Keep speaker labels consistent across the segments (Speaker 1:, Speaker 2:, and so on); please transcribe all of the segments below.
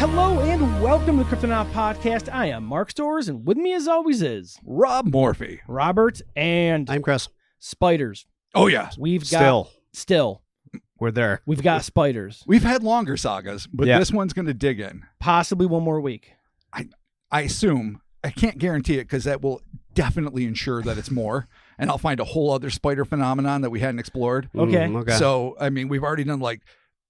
Speaker 1: Hello and welcome to the Cryptonaut podcast. I am Mark Storrs, and with me as always is
Speaker 2: Rob Morphy.
Speaker 1: Robert, and
Speaker 3: I'm Chris.
Speaker 1: spiders.
Speaker 2: Oh, yeah.
Speaker 1: We've got still
Speaker 3: We're there.
Speaker 1: we've got spiders.
Speaker 2: We've had longer sagas, but this one's going to dig in.
Speaker 1: Possibly one more week.
Speaker 2: I assume. I can't guarantee it because that will definitely ensure that it's more. And I'll find a whole other spider phenomenon that we hadn't explored.
Speaker 1: Okay.
Speaker 3: Okay.
Speaker 2: So, I mean, we've already done like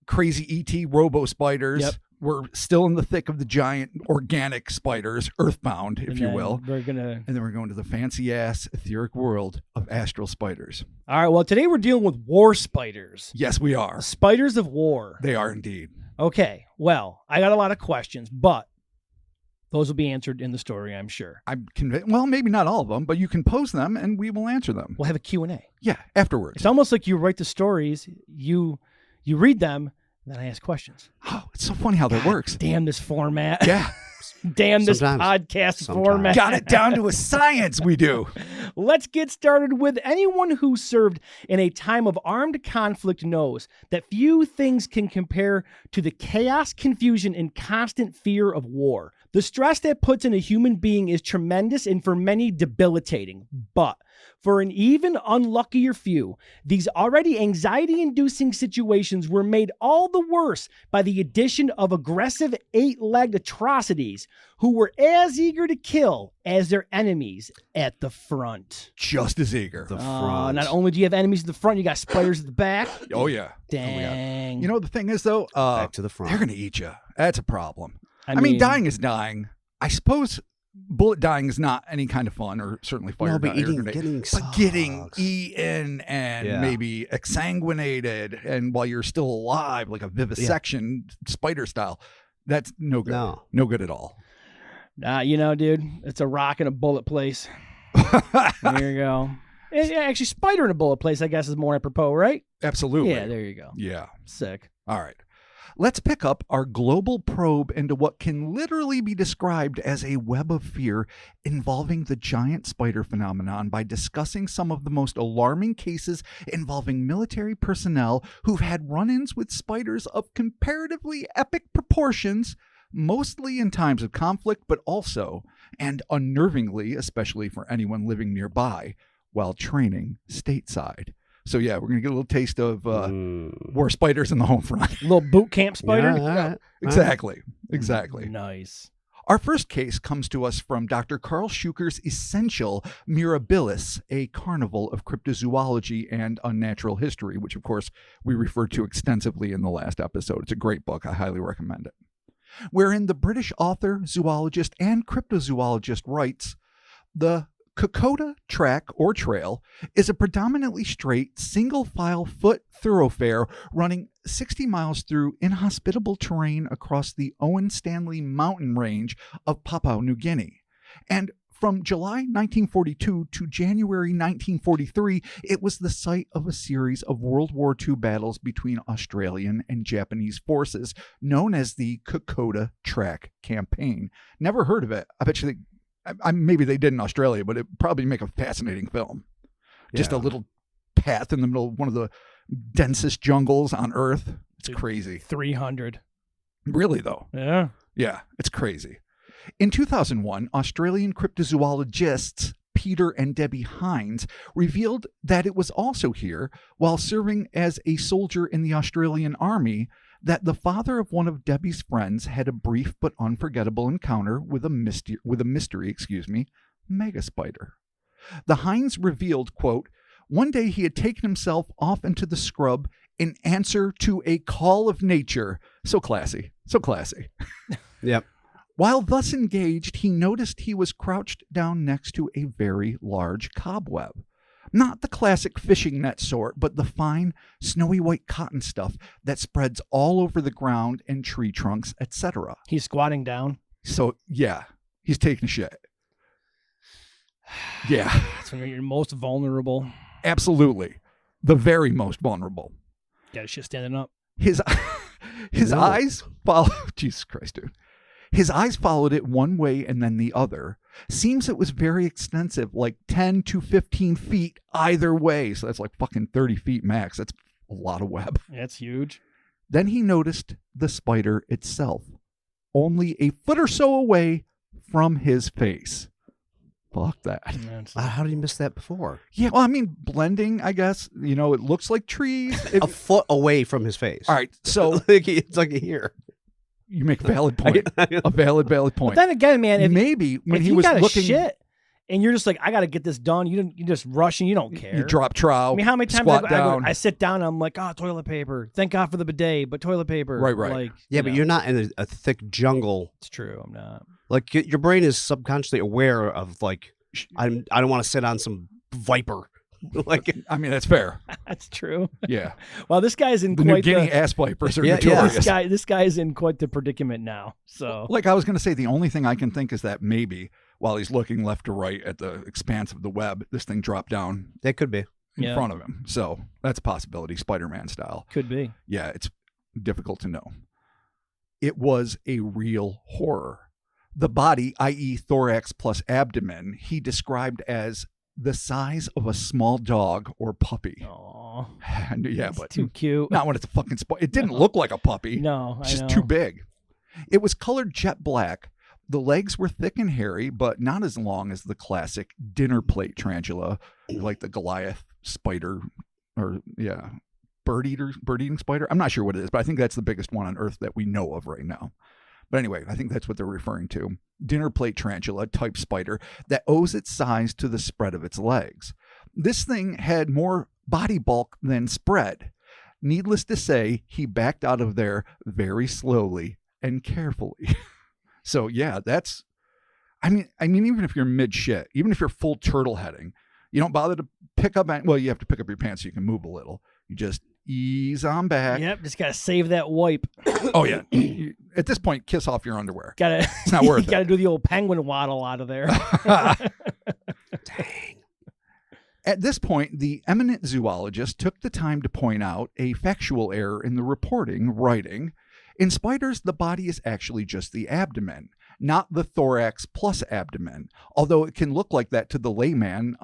Speaker 2: crazy ET robo spiders.
Speaker 1: Yep.
Speaker 2: We're still in the thick of the giant organic spiders, earthbound, if
Speaker 1: And
Speaker 2: you
Speaker 1: then
Speaker 2: will.
Speaker 1: We're gonna.
Speaker 2: And then we're going to the fancy ass etheric world of astral spiders.
Speaker 1: All right. Well, today we're dealing with war spiders.
Speaker 2: Yes, we are.
Speaker 1: Spiders of war.
Speaker 2: They are indeed.
Speaker 1: Okay. Well, I got a lot of questions, but those will be answered in the story, I'm sure.
Speaker 2: I'm convinced. Well, maybe not all of them, but you can pose them and we will answer them.
Speaker 1: We'll have a Q&A.
Speaker 2: Yeah, afterwards.
Speaker 1: It's almost like you write the stories, you read them, then I ask questions.
Speaker 2: Oh, it's so funny how that works.
Speaker 1: Damn this format.
Speaker 2: Yeah.
Speaker 1: Damn this
Speaker 3: Sometimes.
Speaker 1: podcast format.
Speaker 2: Got it down to a science, we do.
Speaker 1: Let's get started with anyone who served in a time of armed conflict knows that few things can compare to the chaos, confusion, and constant fear of war. The stress that puts in a human being is tremendous and for many debilitating. But for an even unluckier few, these already anxiety-inducing situations were made all the worse by the addition of aggressive eight-legged atrocities who were as eager to kill as their enemies at the front.
Speaker 2: Just as eager.
Speaker 3: The front.
Speaker 1: Not only do you have enemies at the front, you got spiders at the back.
Speaker 2: Oh, yeah.
Speaker 1: Dang.
Speaker 2: You know, the thing is, though,
Speaker 3: Back to the front.
Speaker 2: they're going to eat you. That's a problem.
Speaker 1: I
Speaker 2: mean,
Speaker 1: mean,
Speaker 2: dying is dying. I suppose bullet dying is not any kind of fun, or certainly fire
Speaker 3: No, but
Speaker 2: dying.
Speaker 3: getting
Speaker 2: eaten and
Speaker 3: Yeah.
Speaker 2: maybe exsanguinated, and while you're still alive, like a vivisection, spider style, that's no good. No good at all.
Speaker 1: you know, dude, it's a rock and a bullet place. There you go. Yeah, actually, spider in a bullet place, I guess, is more apropos, right?
Speaker 2: Absolutely.
Speaker 1: Yeah, there you go.
Speaker 2: Yeah.
Speaker 1: Sick.
Speaker 2: All right. Let's pick up our global probe into what can literally be described as a web of fear involving the giant spider phenomenon by discussing some of the most alarming cases involving military personnel who've had run-ins with spiders of comparatively epic proportions, mostly in times of conflict, but also, and unnervingly, especially for anyone living nearby, while training stateside. So, yeah, we're going to get a little taste of war spiders in the home front.
Speaker 1: A little boot camp spider.
Speaker 3: Yeah, all right.
Speaker 2: Exactly.
Speaker 1: Nice.
Speaker 2: Our first case comes to us from Dr. Carl Schuker's essential Mirabilis, a carnival of cryptozoology and unnatural history, which, of course, we referred to extensively in the last episode. It's a great book. I highly recommend it. Wherein the British author, zoologist, and cryptozoologist writes, the Kakoda track or trail is a predominantly straight, single-file foot thoroughfare running 60 miles through inhospitable terrain across the Owen Stanley mountain range of Papua New Guinea. And from July 1942 to January 1943, it was the site of a series of World War II battles between Australian and Japanese forces, known as the Kakoda Track Campaign. Never heard of it. I bet you maybe they did in Australia, but it'd probably make a fascinating film. Just a little path in the middle of one of the densest jungles on Earth. It's crazy.
Speaker 1: 300.
Speaker 2: Really, though?
Speaker 1: Yeah.
Speaker 2: Yeah, it's crazy. In 2001, Australian cryptozoologists Peter and Debbie Hines revealed that it was also here, while serving as a soldier in the Australian Army, that the father of one of Debbie's friends had a brief but unforgettable encounter with a mystery, mega spider. The Hines revealed, quote, one day he had taken himself off into the scrub in answer to a call of nature. So classy.
Speaker 3: Yep.
Speaker 2: While thus engaged, he noticed he was crouched down next to a very large cobweb. Not the classic fishing net sort, but the fine, snowy white cotton stuff that spreads all over the ground and tree trunks, etc.
Speaker 1: He's squatting down.
Speaker 2: So, yeah, he's taking a shit. Yeah.
Speaker 1: That's when you're most vulnerable.
Speaker 2: Absolutely. The very most vulnerable.
Speaker 1: Got shit standing up.
Speaker 2: His eyes follow... Jesus Christ, dude. His eyes followed it one way and then the other. Seems it was very extensive, like 10 to 15 feet either way. So that's like fucking 30 feet max. That's a lot of web.
Speaker 1: That's huge.
Speaker 2: Then he noticed the spider itself. only a foot or so away from his face. Fuck that.
Speaker 3: How did you miss that before?
Speaker 2: Yeah, well, I mean, blending, I guess. You know, it looks like trees.
Speaker 3: A foot away from his face.
Speaker 2: All right, so
Speaker 3: it's like here.
Speaker 2: you make a valid point. A valid point.
Speaker 1: But then again, man, if
Speaker 2: maybe when
Speaker 1: if
Speaker 2: he
Speaker 1: you
Speaker 2: was
Speaker 1: got
Speaker 2: looking,
Speaker 1: shit, and you're just like, I got to get this done. You just rush and you don't care.
Speaker 2: you drop trowel.
Speaker 1: I mean, how many times
Speaker 2: squat down.
Speaker 1: I sit down and I'm like, oh, toilet paper. Thank God for the bidet, but toilet paper.
Speaker 2: Right.
Speaker 1: Like,
Speaker 3: Yeah, but you're not in a thick jungle.
Speaker 1: It's true. I'm not.
Speaker 3: Like your brain is subconsciously aware of like, I don't want to sit on some viper. Like,
Speaker 2: I mean, that's fair.
Speaker 1: That's true.
Speaker 2: Yeah.
Speaker 1: Well, this guy's in
Speaker 2: The New
Speaker 1: quite
Speaker 2: Guinea ass vipers are
Speaker 3: Yeah, yeah.
Speaker 2: notorious.
Speaker 1: This guy is in quite the predicament now. So,
Speaker 2: Like I was going to say, the only thing I can think is that maybe while he's looking left to right at the expanse of the web, this thing dropped down
Speaker 3: that could be.
Speaker 2: in front of him. So that's a possibility, Spider-Man style.
Speaker 1: could be.
Speaker 2: Yeah, it's difficult to know. It was a real horror. The body, i.e. thorax plus abdomen, he described as the size of a small dog or puppy.
Speaker 1: Oh,
Speaker 2: Yeah, but
Speaker 1: too cute.
Speaker 2: not when it's a fucking It didn't look like a puppy.
Speaker 1: No,
Speaker 2: It's
Speaker 1: I
Speaker 2: just
Speaker 1: know.
Speaker 2: too big. It was colored jet black. The legs were thick and hairy, but not as long as the classic dinner plate tarantula, like the Goliath spider, or bird eating spider. I'm not sure what it is, but I think that's the biggest one on Earth that we know of right now. But anyway, I think that's what they're referring to. Dinner plate tarantula type spider that owes its size to the spread of its legs. This thing had more body bulk than spread. Needless to say, he backed out of there very slowly and carefully. So yeah, that's, I mean, even if you're mid shit, even if you're full turtle heading, you don't bother to pick up, well, you have to pick up your pants so you can move a little. You just ease on back.
Speaker 1: Yep, just gotta save that wipe.
Speaker 2: Oh yeah. At this point, kiss off your underwear.
Speaker 1: It's
Speaker 2: not worth it.
Speaker 1: Gotta do the old penguin waddle out of there.
Speaker 3: Dang.
Speaker 2: At this point, the eminent zoologist took the time to point out a factual error in the reporting, writing, in spiders, the body is actually just the abdomen, not the thorax plus abdomen, although it can look like that to the layman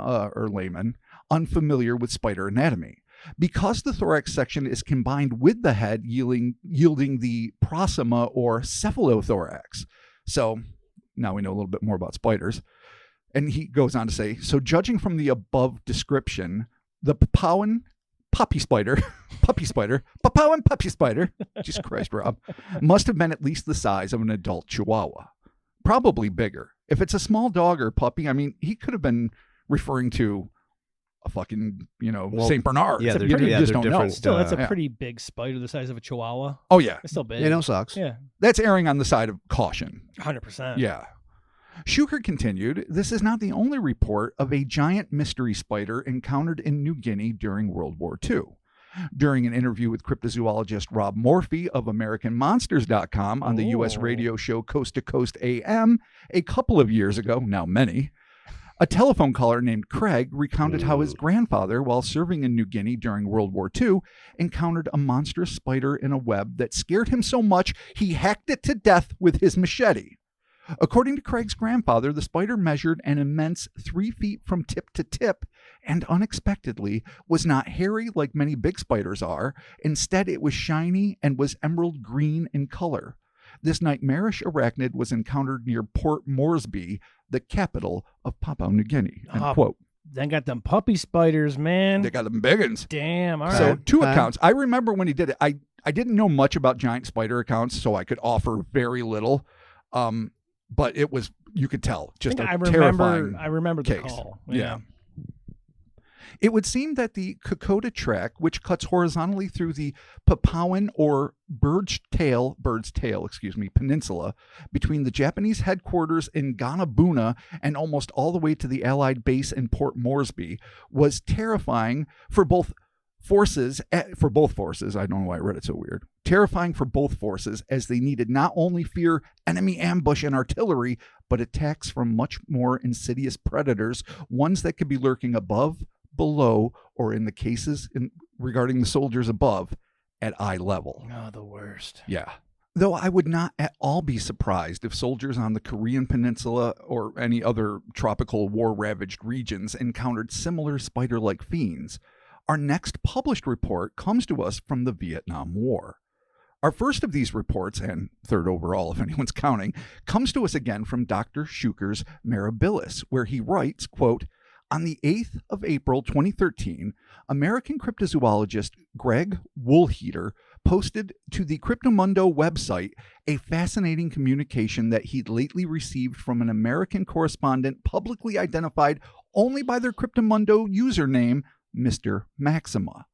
Speaker 2: unfamiliar with spider anatomy. Because the thorax section is combined with the head, yielding the proxima or cephalothorax. So now we know a little bit more about spiders. And he goes on to say, so judging from the above description, the Papuan puppy spider, Jesus Christ, Rob, must have been at least the size of an adult chihuahua. Probably bigger. If it's a small dog or puppy, I mean, he could have been referring to a fucking, St. Bernard.
Speaker 3: Yeah,
Speaker 2: you just don't know.
Speaker 1: Still, that's a pretty big spider the size of a chihuahua.
Speaker 2: Oh, yeah.
Speaker 1: It's still big.
Speaker 3: No socks.
Speaker 1: Yeah.
Speaker 2: That's erring on the side of caution.
Speaker 1: 100%.
Speaker 2: Yeah. Schucher continued, this is not the only report of a giant mystery spider encountered in New Guinea during World War II. During an interview with cryptozoologist Rob Morphy of AmericanMonsters.com on the U.S. radio show Coast to Coast AM a couple of years ago, now many, a telephone caller named Craig recounted how his grandfather, while serving in New Guinea during World War II, encountered a monstrous spider in a web that scared him so much he hacked it to death with his machete. According to Craig's grandfather, the spider measured an immense 3 feet from tip to tip and unexpectedly was not hairy like many big spiders are. Instead, it was shiny and was emerald green in color. This nightmarish arachnid was encountered near Port Moresby, the capital of Papua New Guinea. End quote.
Speaker 1: Then got them puppy spiders, man.
Speaker 2: They got them biggins.
Speaker 1: Damn. All right.
Speaker 2: So two accounts. I remember when he did it, I didn't know much about giant spider accounts, so I could offer very little. But it was, you could tell, just a terrifying
Speaker 1: I remember the
Speaker 2: case.
Speaker 1: call.
Speaker 2: Yeah. It would seem that the Kakoda track, which cuts horizontally through the Papuan or Bird's Tail, Peninsula, between the Japanese headquarters in Ganabuna and almost all the way to the Allied base in Port Moresby, was terrifying for both forces. I don't know why I read it so weird. Terrifying for both forces, as they needed not only fear enemy ambush and artillery, but attacks from much more insidious predators, ones that could be lurking above, below, or in the cases regarding the soldiers above, at eye level.
Speaker 1: Oh, the worst.
Speaker 2: Yeah. Though I would not at all be surprised if soldiers on the Korean Peninsula or any other tropical war-ravaged regions encountered similar spider-like fiends. Our next published report comes to us from the Vietnam War. Our first of these reports, and third overall if anyone's counting, comes to us again from Dr. Shuker's Mirabilis, where he writes, quote, on the 8th of April 2013, American cryptozoologist Greg Woolheater posted to the Cryptomundo website a fascinating communication that he'd lately received from an American correspondent publicly identified only by their Cryptomundo username, Mr. Maxima.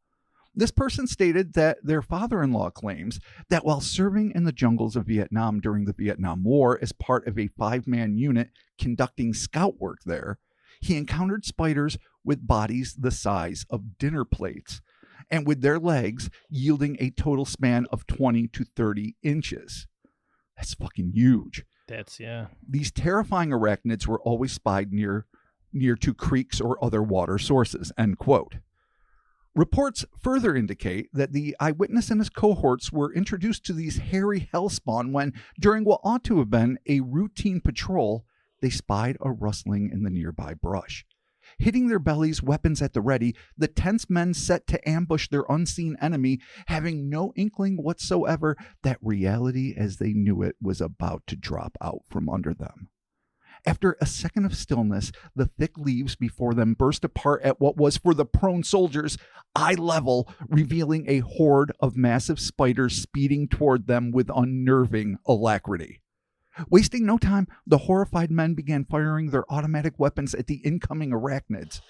Speaker 2: This person stated that their father-in-law claims that while serving in the jungles of Vietnam during the Vietnam War as part of a 5-man unit conducting scout work there, he encountered spiders with bodies the size of dinner plates and with their legs yielding a total span of 20 to 30 inches. That's fucking huge.
Speaker 1: Yeah.
Speaker 2: These terrifying arachnids were always spied near to creeks or other water sources, end quote. Reports further indicate that the eyewitness and his cohorts were introduced to these hairy hellspawn when, during what ought to have been a routine patrol, they spied a rustling in the nearby brush. Hitting their bellies, weapons at the ready, the tense men set to ambush their unseen enemy, having no inkling whatsoever that reality as they knew it was about to drop out from under them. After a second of stillness, the thick leaves before them burst apart at what was for the prone soldiers eye level, revealing a horde of massive spiders speeding toward them with unnerving alacrity. Wasting no time, the horrified men began firing their automatic weapons at the incoming arachnids.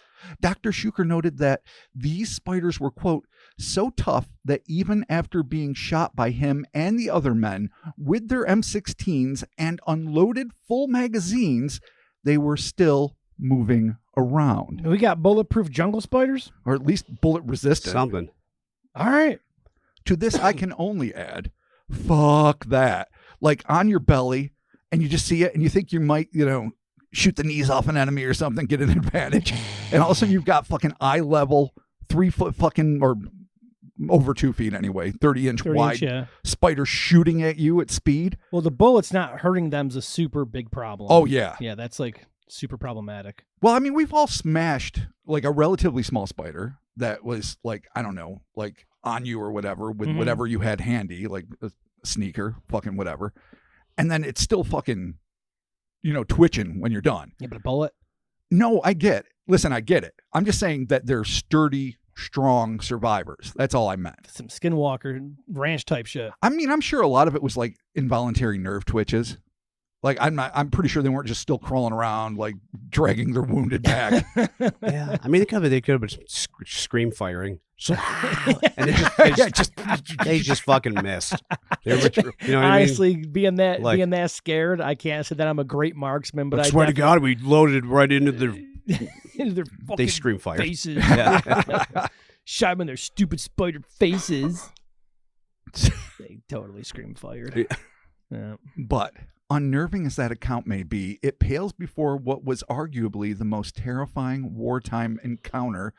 Speaker 2: Dr. Shuker noted that these spiders were, quote, so tough that even after being shot by him and the other men with their M16s and unloaded full magazines, they were still moving around.
Speaker 1: We got bulletproof jungle spiders?
Speaker 2: Or at least bullet resistant.
Speaker 3: Something.
Speaker 1: All right.
Speaker 2: To this, I can only add, fuck that. Like on your belly, and you just see it, and you think you might, shoot the knees off an enemy or something, get an advantage. And all of a sudden you've got fucking eye level, 3 foot fucking, or over 2 feet anyway, 30-inch wide spider shooting at you at speed.
Speaker 1: Well, the bullet's not hurting them's a super big problem.
Speaker 2: Oh, yeah.
Speaker 1: Yeah, that's like super problematic.
Speaker 2: Well, I mean, we've all smashed like a relatively small spider that was like, I don't know, like on you or whatever with whatever you had handy, like a sneaker, fucking whatever. And then it's still fucking, twitching when you're done.
Speaker 1: Yeah, but a bullet?
Speaker 2: No, I get it. Listen, I get it. I'm just saying that they're sturdy, strong survivors. That's all I meant.
Speaker 1: Some skinwalker ranch type shit.
Speaker 2: I mean, I'm sure a lot of it was like involuntary nerve twitches. Like I'm pretty sure they weren't just still crawling around, like dragging their wounded back.
Speaker 3: Yeah. I mean, they could have been scream firing. And they just fucking missed. They were, you know what
Speaker 1: Honestly,
Speaker 3: I mean?
Speaker 1: being that scared, I can't say that I'm a great marksman, but I
Speaker 3: swear to God, we loaded right into their
Speaker 1: into their fucking
Speaker 3: they scream fire
Speaker 1: faces.
Speaker 3: Yeah.
Speaker 1: Shot them in their stupid spider faces. They totally scream fired. Yeah.
Speaker 2: But unnerving as that account may be, it pales before what was arguably the most terrifying wartime arachnid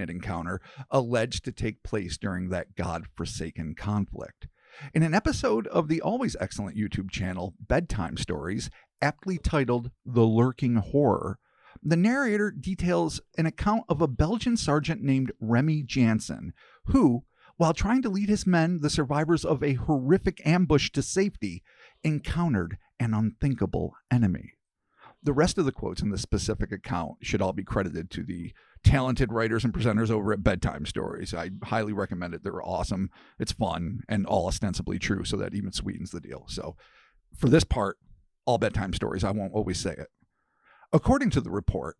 Speaker 2: encounter alleged to take place during that God-forsaken conflict. In an episode of the always excellent YouTube channel Bedtime Stories, aptly titled The Lurking Horror, the narrator details an account of a Belgian sergeant named Remy Jansen, who, while trying to lead his men, the survivors of a horrific ambush, to safety, encountered an unthinkable enemy. The rest of the quotes in this specific account should all be credited to the talented writers and presenters over at Bedtime Stories. I highly recommend it. They're awesome. It's fun and all ostensibly true, so that even sweetens the deal. So for this part, all Bedtime Stories. I won't always say it. According to the report,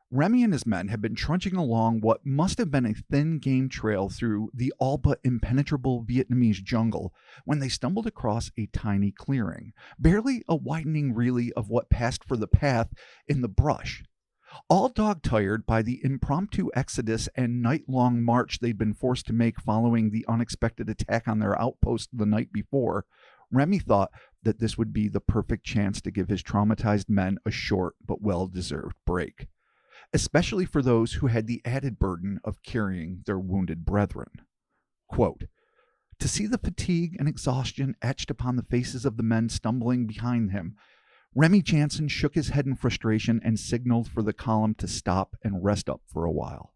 Speaker 2: Remy and his men had been trudging along what must have been a thin game trail through the all but impenetrable Vietnamese jungle when they stumbled across a tiny clearing, barely a widening really of what passed for the path in the brush. All dog-tired by the impromptu exodus and night-long march they'd been forced to make following the unexpected attack on their outpost the night before, Remy thought that this would be the perfect chance to give his traumatized men a short but well-deserved break, especially for those who had the added burden of carrying their wounded brethren. Quote, to see the fatigue and exhaustion etched upon the faces of the men stumbling behind him, Remy Jansen shook his head in frustration and signaled for the column to stop and rest up for a while.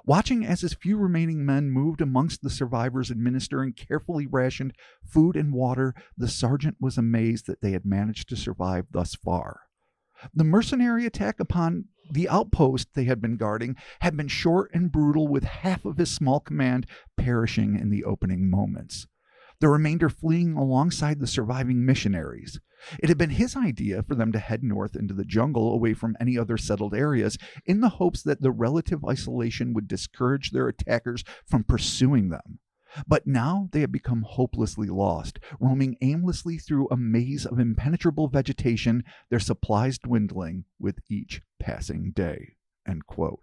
Speaker 2: Watching as his few remaining men moved amongst the survivors administering carefully rationed food and water, the sergeant was amazed that they had managed to survive thus far. The mercenary attack upon the outpost they had been guarding had been short and brutal, with half of his small command perishing in the opening moments, the remainder fleeing alongside the surviving missionaries. It had been his idea for them to head north into the jungle away from any other settled areas in the hopes that the relative isolation would discourage their attackers from pursuing them. But now they had become hopelessly lost, roaming aimlessly through a maze of impenetrable vegetation, their supplies dwindling with each passing day. End quote.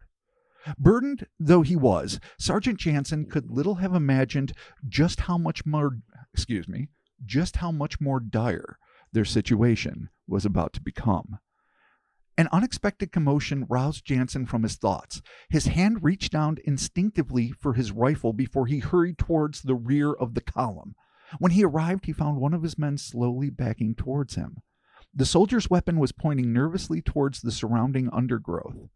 Speaker 2: Burdened though he was, Sergeant Jansen could little have imagined just how much more dire their situation was about to become. An unexpected commotion roused Jansen from his thoughts. His hand reached down instinctively for his rifle before he hurried towards the rear of the column. When he arrived, he found one of his men slowly backing towards him. The soldier's weapon was pointing nervously towards the surrounding undergrowth.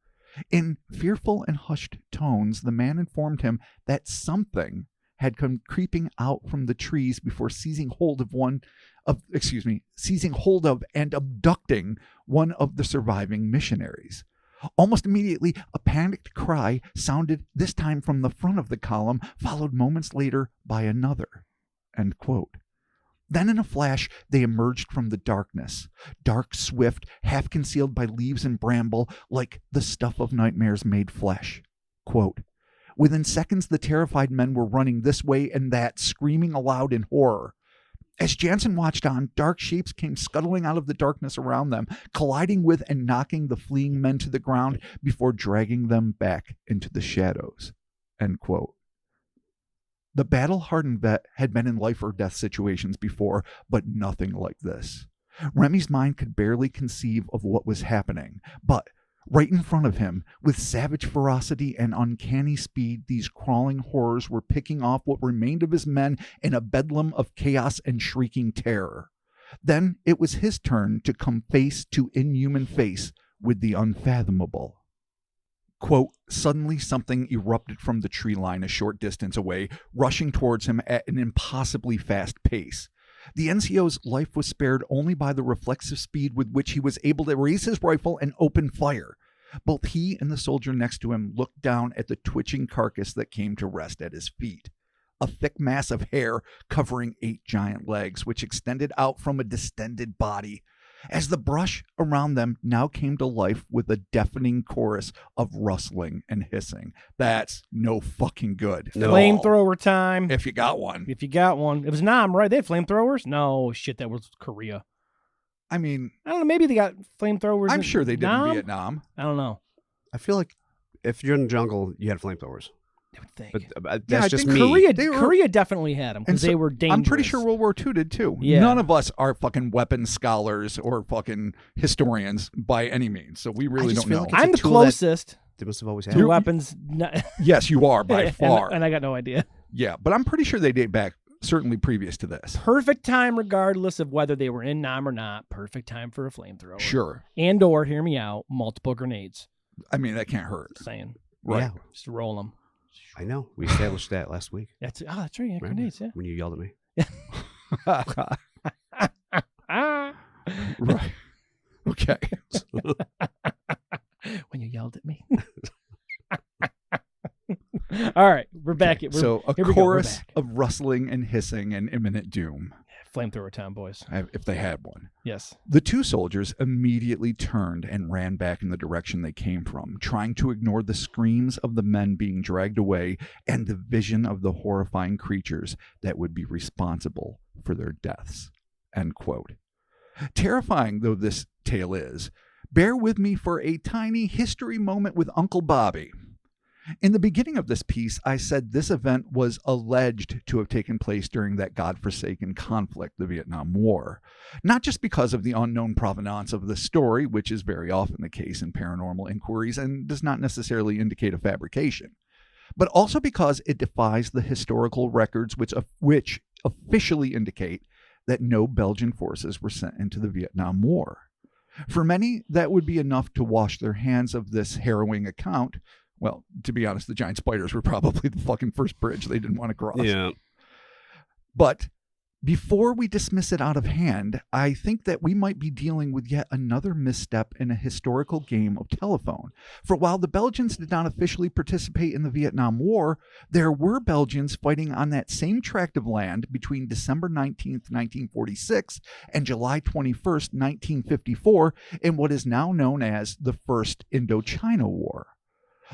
Speaker 2: In fearful and hushed tones, the man informed him that something had come creeping out from the trees before seizing hold of and abducting one of the surviving missionaries. Almost immediately, a panicked cry sounded, this time from the front of the column, followed moments later by another. End quote. Then in a flash, they emerged from the darkness, dark, swift, half concealed by leaves and bramble, like the stuff of nightmares made flesh. Quote, within seconds, the terrified men were running this way and that, screaming aloud in horror. As Jansen watched on, dark shapes came scuttling out of the darkness around them, colliding with and knocking the fleeing men to the ground before dragging them back into the shadows. End quote. The battle-hardened vet had been in life or death situations before, but nothing like this. Remy's mind could barely conceive of what was happening, but right in front of him, with savage ferocity and uncanny speed, these crawling horrors were picking off what remained of his men in a bedlam of chaos and shrieking terror. Then it was his turn to come face to inhuman face with the unfathomable. Quote, suddenly something erupted from the tree line a short distance away, rushing towards him at an impossibly fast pace. The NCO's life was spared only by the reflexive speed with which he was able to raise his rifle and open fire. Both he and the soldier next to him looked down at the twitching carcass that came to rest at his feet. A thick mass of hair covering 8 giant legs, which extended out from a distended body. As the brush around them now came to life with a deafening chorus of rustling and hissing. That's no fucking good.
Speaker 3: No.
Speaker 1: Flamethrower time.
Speaker 2: If you got one.
Speaker 1: If you got one. It was Nam, right? They had flamethrowers? No, shit, that was Korea.
Speaker 2: I mean,
Speaker 1: I don't know. Maybe they got flamethrowers.
Speaker 2: I'm sure they did
Speaker 1: Nam?
Speaker 2: in Vietnam.
Speaker 1: I don't know.
Speaker 3: I feel like if you're in the jungle, you had flamethrowers.
Speaker 1: I would think.
Speaker 3: But
Speaker 2: Yeah, I
Speaker 3: that's just
Speaker 2: think
Speaker 3: me.
Speaker 1: Korea definitely had them because
Speaker 2: And so-
Speaker 1: they were dangerous.
Speaker 2: I'm pretty sure World War II did too.
Speaker 1: Yeah.
Speaker 2: None of us are fucking weapons scholars or fucking historians by any means, so we really
Speaker 3: just
Speaker 2: don't
Speaker 3: feel
Speaker 2: know.
Speaker 3: like it's
Speaker 1: I'm
Speaker 3: a
Speaker 1: the
Speaker 3: tool that-
Speaker 1: closest
Speaker 3: They must have always had.
Speaker 1: to
Speaker 2: You're-
Speaker 1: weapons.
Speaker 2: Yes, you are by far.
Speaker 1: And I got no idea.
Speaker 2: Yeah, but I'm pretty sure they date back certainly previous to this.
Speaker 1: Perfect time, regardless of whether they were in Nam or not. Perfect time for a flamethrower.
Speaker 2: Sure.
Speaker 1: And or, hear me out, multiple grenades.
Speaker 2: I mean, that can't hurt.
Speaker 1: Just saying.
Speaker 2: Right.
Speaker 3: Yeah,
Speaker 1: Just roll them.
Speaker 3: I know. We established that last week.
Speaker 1: That's right. Yeah,
Speaker 3: Remember?
Speaker 1: grenades. Yeah.
Speaker 3: When you yelled at me.
Speaker 1: Ah.
Speaker 2: Right. Okay.
Speaker 1: When you yelled at me. All right, we're back. We're,
Speaker 2: So a
Speaker 1: here we go, we're
Speaker 2: chorus
Speaker 1: back.
Speaker 2: of rustling and hissing and imminent doom,
Speaker 1: Flamethrower time, boys.
Speaker 2: if they had one.
Speaker 1: Yes.
Speaker 2: The 2 soldiers immediately turned and ran back in the direction they came from, trying to ignore the screams of the men being dragged away and the vision of the horrifying creatures that would be responsible for their deaths. End quote. Terrifying though this tale is, bear with me for a tiny history moment with Uncle Bobby. In the beginning of this piece, I said this event was alleged to have taken place during that godforsaken conflict, the Vietnam War. Not just because of the unknown provenance of the story, which is very often the case in paranormal inquiries and does not necessarily indicate a fabrication, but also because it defies the historical records which officially indicate that no Belgian forces were sent into the Vietnam War. For many, that would be enough to wash their hands of this harrowing account, Well, to be honest, the giant spiders were probably the fucking first bridge they didn't want to cross.
Speaker 3: Yeah.
Speaker 2: But before we dismiss it out of hand, I think that we might be dealing with yet another misstep in a historical game of telephone. For while the Belgians did not officially participate in the Vietnam War, there were Belgians fighting on that same tract of land between December 19th, 1946 and July 21st, 1954 in what is now known as the First Indochina War.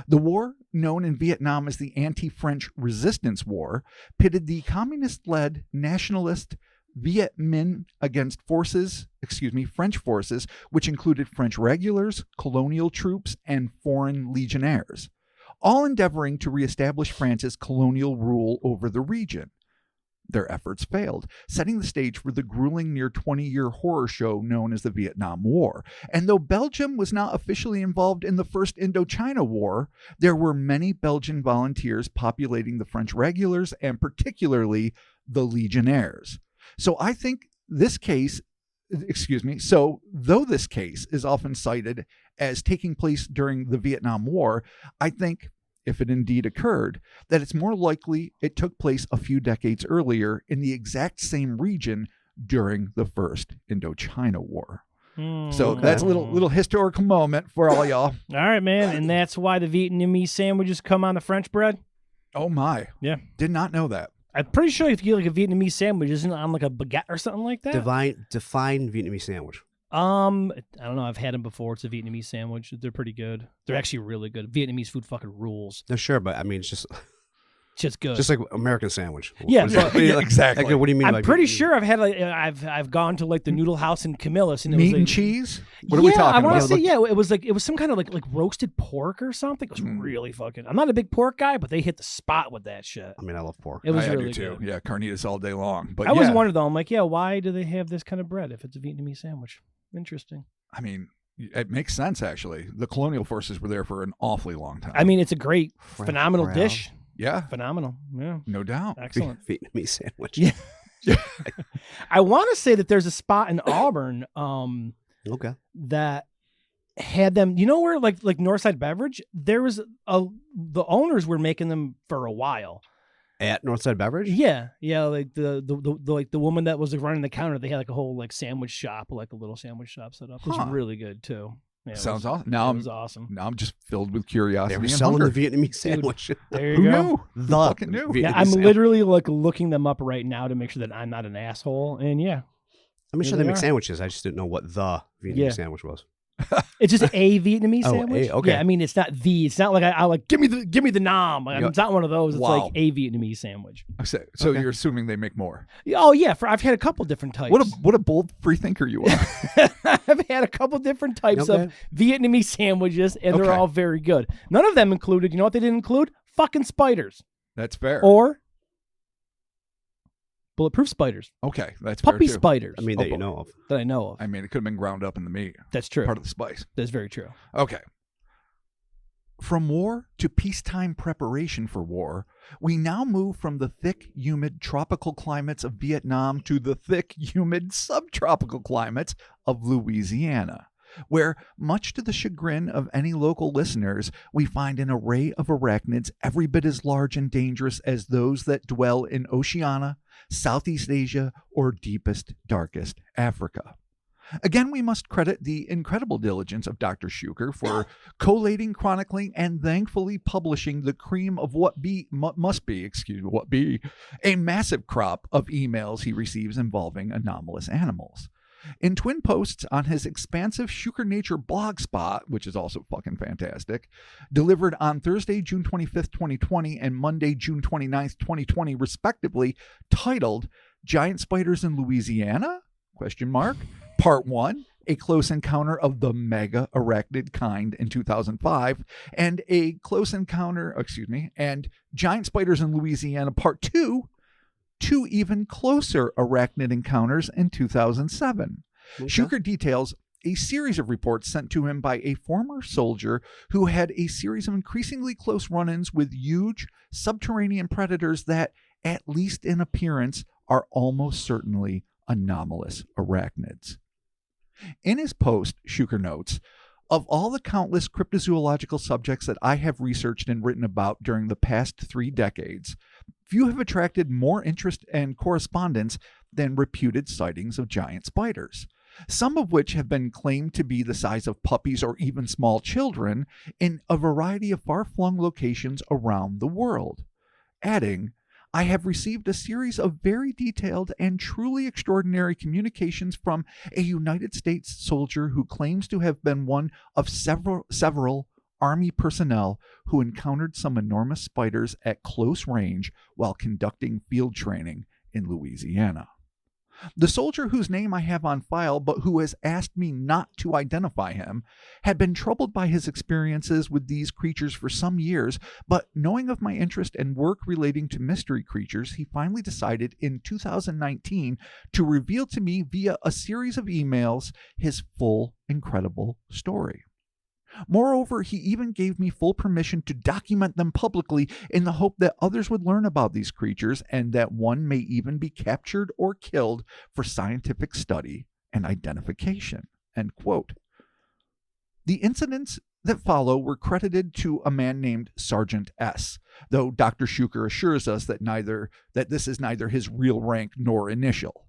Speaker 2: The war, known in Vietnam as the Anti-French Resistance War, pitted the communist-led nationalist Viet Minh against French forces, which included French regulars, colonial troops, and foreign legionnaires, all endeavoring to reestablish France's colonial rule over the region. Their efforts failed, setting the stage for the grueling near 20-year horror show known as the Vietnam War. And though Belgium was not officially involved in the First Indochina War, there were many Belgian volunteers populating the French regulars and particularly the legionnaires. So I think this case, though this case is often cited as taking place during the Vietnam War, I think, if it indeed occurred, that it's more likely it took place a few decades earlier in the exact same region during the First Indochina War. So that's a little historical moment for all y'all.
Speaker 1: All right, man. And that's why the Vietnamese sandwiches come on the French bread?
Speaker 2: Oh, my.
Speaker 1: Yeah.
Speaker 2: Did not know that.
Speaker 1: I'm pretty sure if you get like a Vietnamese sandwich, isn't it on like a baguette or something like that?
Speaker 3: Define Vietnamese sandwich.
Speaker 1: I don't know. I've had them before. It's a Vietnamese sandwich. They're pretty good. They're actually really good. Vietnamese food fucking rules.
Speaker 3: No, sure, but I mean, it's
Speaker 1: just good.
Speaker 3: Just like American sandwich.
Speaker 1: Yeah,
Speaker 2: exactly.
Speaker 3: Like, what do you mean?
Speaker 1: I'm pretty sure I've had I've gone to like the noodle house in Camillus and it
Speaker 2: meat
Speaker 1: was like,
Speaker 2: and cheese. What are we talking
Speaker 1: I
Speaker 2: about?
Speaker 1: want to say it was some kind of like roasted pork or something. It was really fucking. I'm not a big pork guy, but they hit the spot with that shit.
Speaker 3: I mean, I love pork.
Speaker 1: It was
Speaker 2: I
Speaker 1: really
Speaker 2: do too.
Speaker 1: good.
Speaker 2: Yeah, carnitas all day long. But
Speaker 1: I was wondering though. I'm like, yeah, why do they have this kind of bread if it's a Vietnamese sandwich? Interesting.
Speaker 2: I mean, it makes sense, actually. The colonial forces were there for an awfully long time.
Speaker 1: I mean, it's a great, phenomenal dish.
Speaker 2: Yeah.
Speaker 1: Phenomenal. Yeah.
Speaker 2: No doubt.
Speaker 1: Excellent.
Speaker 3: Vietnamese sandwich.
Speaker 1: Yeah. I want to say that there's a spot in Auburn
Speaker 3: Okay.
Speaker 1: that had them, you know where like Northside Beverage, there was the owners were making them for a while.
Speaker 3: At Northside Beverage?
Speaker 1: Yeah. Like the woman that was like, running the counter, they had like a whole like sandwich shop, like a little sandwich shop set up. It was really good too. Yeah,
Speaker 2: Sounds awesome.
Speaker 1: It was awesome.
Speaker 2: Now I'm just filled with curiosity.
Speaker 3: They were
Speaker 2: and
Speaker 3: selling
Speaker 2: hunger.
Speaker 3: the Vietnamese sandwich.
Speaker 1: There you
Speaker 2: Who
Speaker 1: go.
Speaker 2: knew?
Speaker 3: The
Speaker 2: Who fucking knew?
Speaker 1: Yeah,
Speaker 3: Vietnamese
Speaker 1: I'm
Speaker 3: sandwich.
Speaker 1: literally like looking them up right now to make sure that I'm not an asshole. And yeah,
Speaker 3: I'm sure
Speaker 1: Here
Speaker 3: they
Speaker 1: they
Speaker 3: make
Speaker 1: are.
Speaker 3: sandwiches. I just didn't know what the Vietnamese sandwich was.
Speaker 1: it's just a Vietnamese
Speaker 3: Oh,
Speaker 1: sandwich.
Speaker 3: okay.
Speaker 1: Yeah, I mean it's not like I like give me the nam. Like, it's not one of those. It's
Speaker 2: Wow.
Speaker 1: like a Vietnamese sandwich.
Speaker 2: So
Speaker 3: Okay.
Speaker 2: you're assuming they make more.
Speaker 1: Oh yeah, I've had a couple different types.
Speaker 2: What a bold free thinker you are.
Speaker 1: I've had a couple different types of Vietnamese sandwiches, and they're
Speaker 2: Okay.
Speaker 1: all very good. None of them included. You know what they didn't include? Fucking spiders
Speaker 2: That's fair.
Speaker 1: or bulletproof spiders,
Speaker 2: Okay, that's fair
Speaker 1: puppy
Speaker 2: too.
Speaker 1: spiders.
Speaker 3: I mean,
Speaker 2: Oh,
Speaker 3: that you know of.
Speaker 1: that I know of.
Speaker 2: I mean, it could have been ground up in the meat.
Speaker 1: That's true.
Speaker 2: Part of the spice.
Speaker 1: That's very true.
Speaker 2: Okay. From war to peacetime preparation for war, we now move from the thick, humid tropical climates of Vietnam to the thick, humid subtropical climates of Louisiana, where, much to the chagrin of any local listeners, we find an array of arachnids every bit as large and dangerous as those that dwell in Oceania, Southeast Asia, or deepest, darkest Africa. Again, we must credit the incredible diligence of Dr. Schuker for collating, chronicling, and thankfully publishing the cream of what must be a massive crop of emails he receives involving anomalous animals. In twin posts on his expansive Schuker Nature blog spot, which is also fucking fantastic, delivered on Thursday, June 25th, 2020, and Monday, June 29th, 2020, respectively, titled Giant Spiders in Louisiana? ? Part 1, A Close Encounter of the Mega Arachnid Kind in 2005, and Giant Spiders in Louisiana Part 2, Two Even Closer Arachnid Encounters in 2007.
Speaker 3: Okay.
Speaker 2: Schuker details a series of reports sent to him by a former soldier who had a series of increasingly close run-ins with huge subterranean predators that, at least in appearance, are almost certainly anomalous arachnids. In his post, Schuker notes, Of all the countless cryptozoological subjects that I have researched and written about during the past 3 decades, few have attracted more interest and correspondence than reputed sightings of giant spiders, some of which have been claimed to be the size of puppies or even small children in a variety of far-flung locations around the world. Adding, I have received a series of very detailed and truly extraordinary communications from a United States soldier who claims to have been one of several Army personnel who encountered some enormous spiders at close range while conducting field training in Louisiana. The soldier whose name I have on file, but who has asked me not to identify him, had been troubled by his experiences with these creatures for some years, but knowing of my interest and work relating to mystery creatures, he finally decided in 2019 to reveal to me via a series of emails his full, incredible story. Moreover, he even gave me full permission to document them publicly in the hope that others would learn about these creatures and that one may even be captured or killed for scientific study and identification. End quote. The incidents that follow were credited to a man named Sergeant S, though Dr. Shuker assures us that this is neither his real rank nor initial,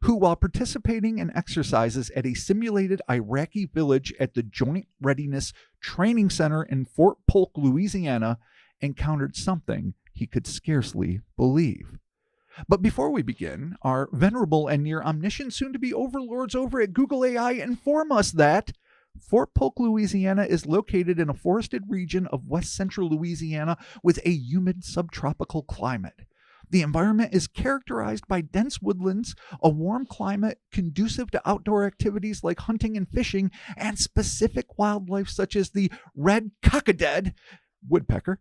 Speaker 2: who, while participating in exercises at a simulated Iraqi village at the Joint Readiness Training Center in Fort Polk, Louisiana, encountered something he could scarcely believe. But before we begin, our venerable and near omniscient soon-to-be overlords over at Google AI inform us that Fort Polk, Louisiana is located in a forested region of west-central Louisiana with a humid subtropical climate. The environment is characterized by dense woodlands, a warm climate conducive to outdoor activities like hunting and fishing, and specific wildlife such as the red Kakoda woodpecker.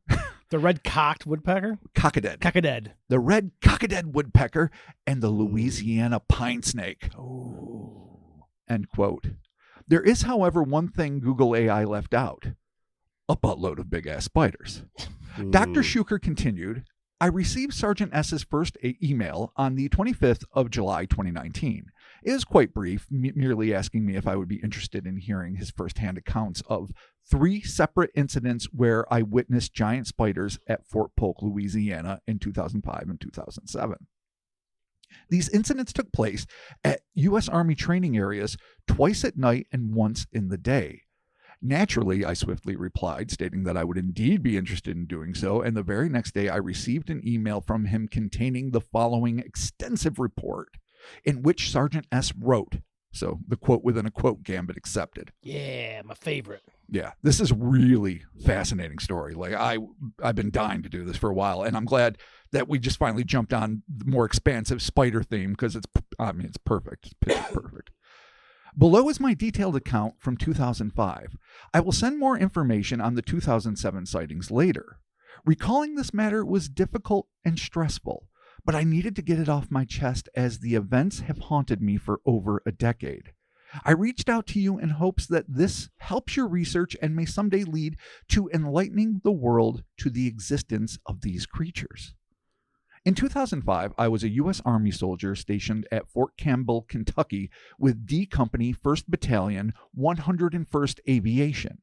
Speaker 1: The red-cocked woodpecker?
Speaker 2: Kakoda. The red Kakoda woodpecker and the Louisiana pine snake.
Speaker 1: Oh.
Speaker 2: End quote. There is, however, one thing Google AI left out. A buttload of big-ass spiders. Dr. Shuker continued, I received Sergeant S's first email on the 25th of July, 2019. It is quite brief, merely asking me if I would be interested in hearing his firsthand accounts of 3 separate incidents where I witnessed giant spiders at Fort Polk, Louisiana in 2005 and 2007. These incidents took place at U.S. Army training areas twice at night and once in the day. Naturally, I swiftly replied, stating that I would indeed be interested in doing so, and the very next day I received an email from him containing the following extensive report, in which Sergeant S wrote, so the quote within a quote gambit accepted.
Speaker 1: Yeah, my favorite.
Speaker 2: Yeah, this is a really fascinating story. Like I've been dying to do this for a while, and I'm glad that we just finally jumped on the more expansive spider theme because it's perfect. It's pitch perfect. Below is my detailed account from 2005. I will send more information on the 2007 sightings later. Recalling this matter was difficult and stressful, but I needed to get it off my chest as the events have haunted me for over a decade. I reached out to you in hopes that this helps your research and may someday lead to enlightening the world to the existence of these creatures. In 2005, I was a U.S. Army soldier stationed at Fort Campbell, Kentucky, with D Company, 1st Battalion, 101st Aviation.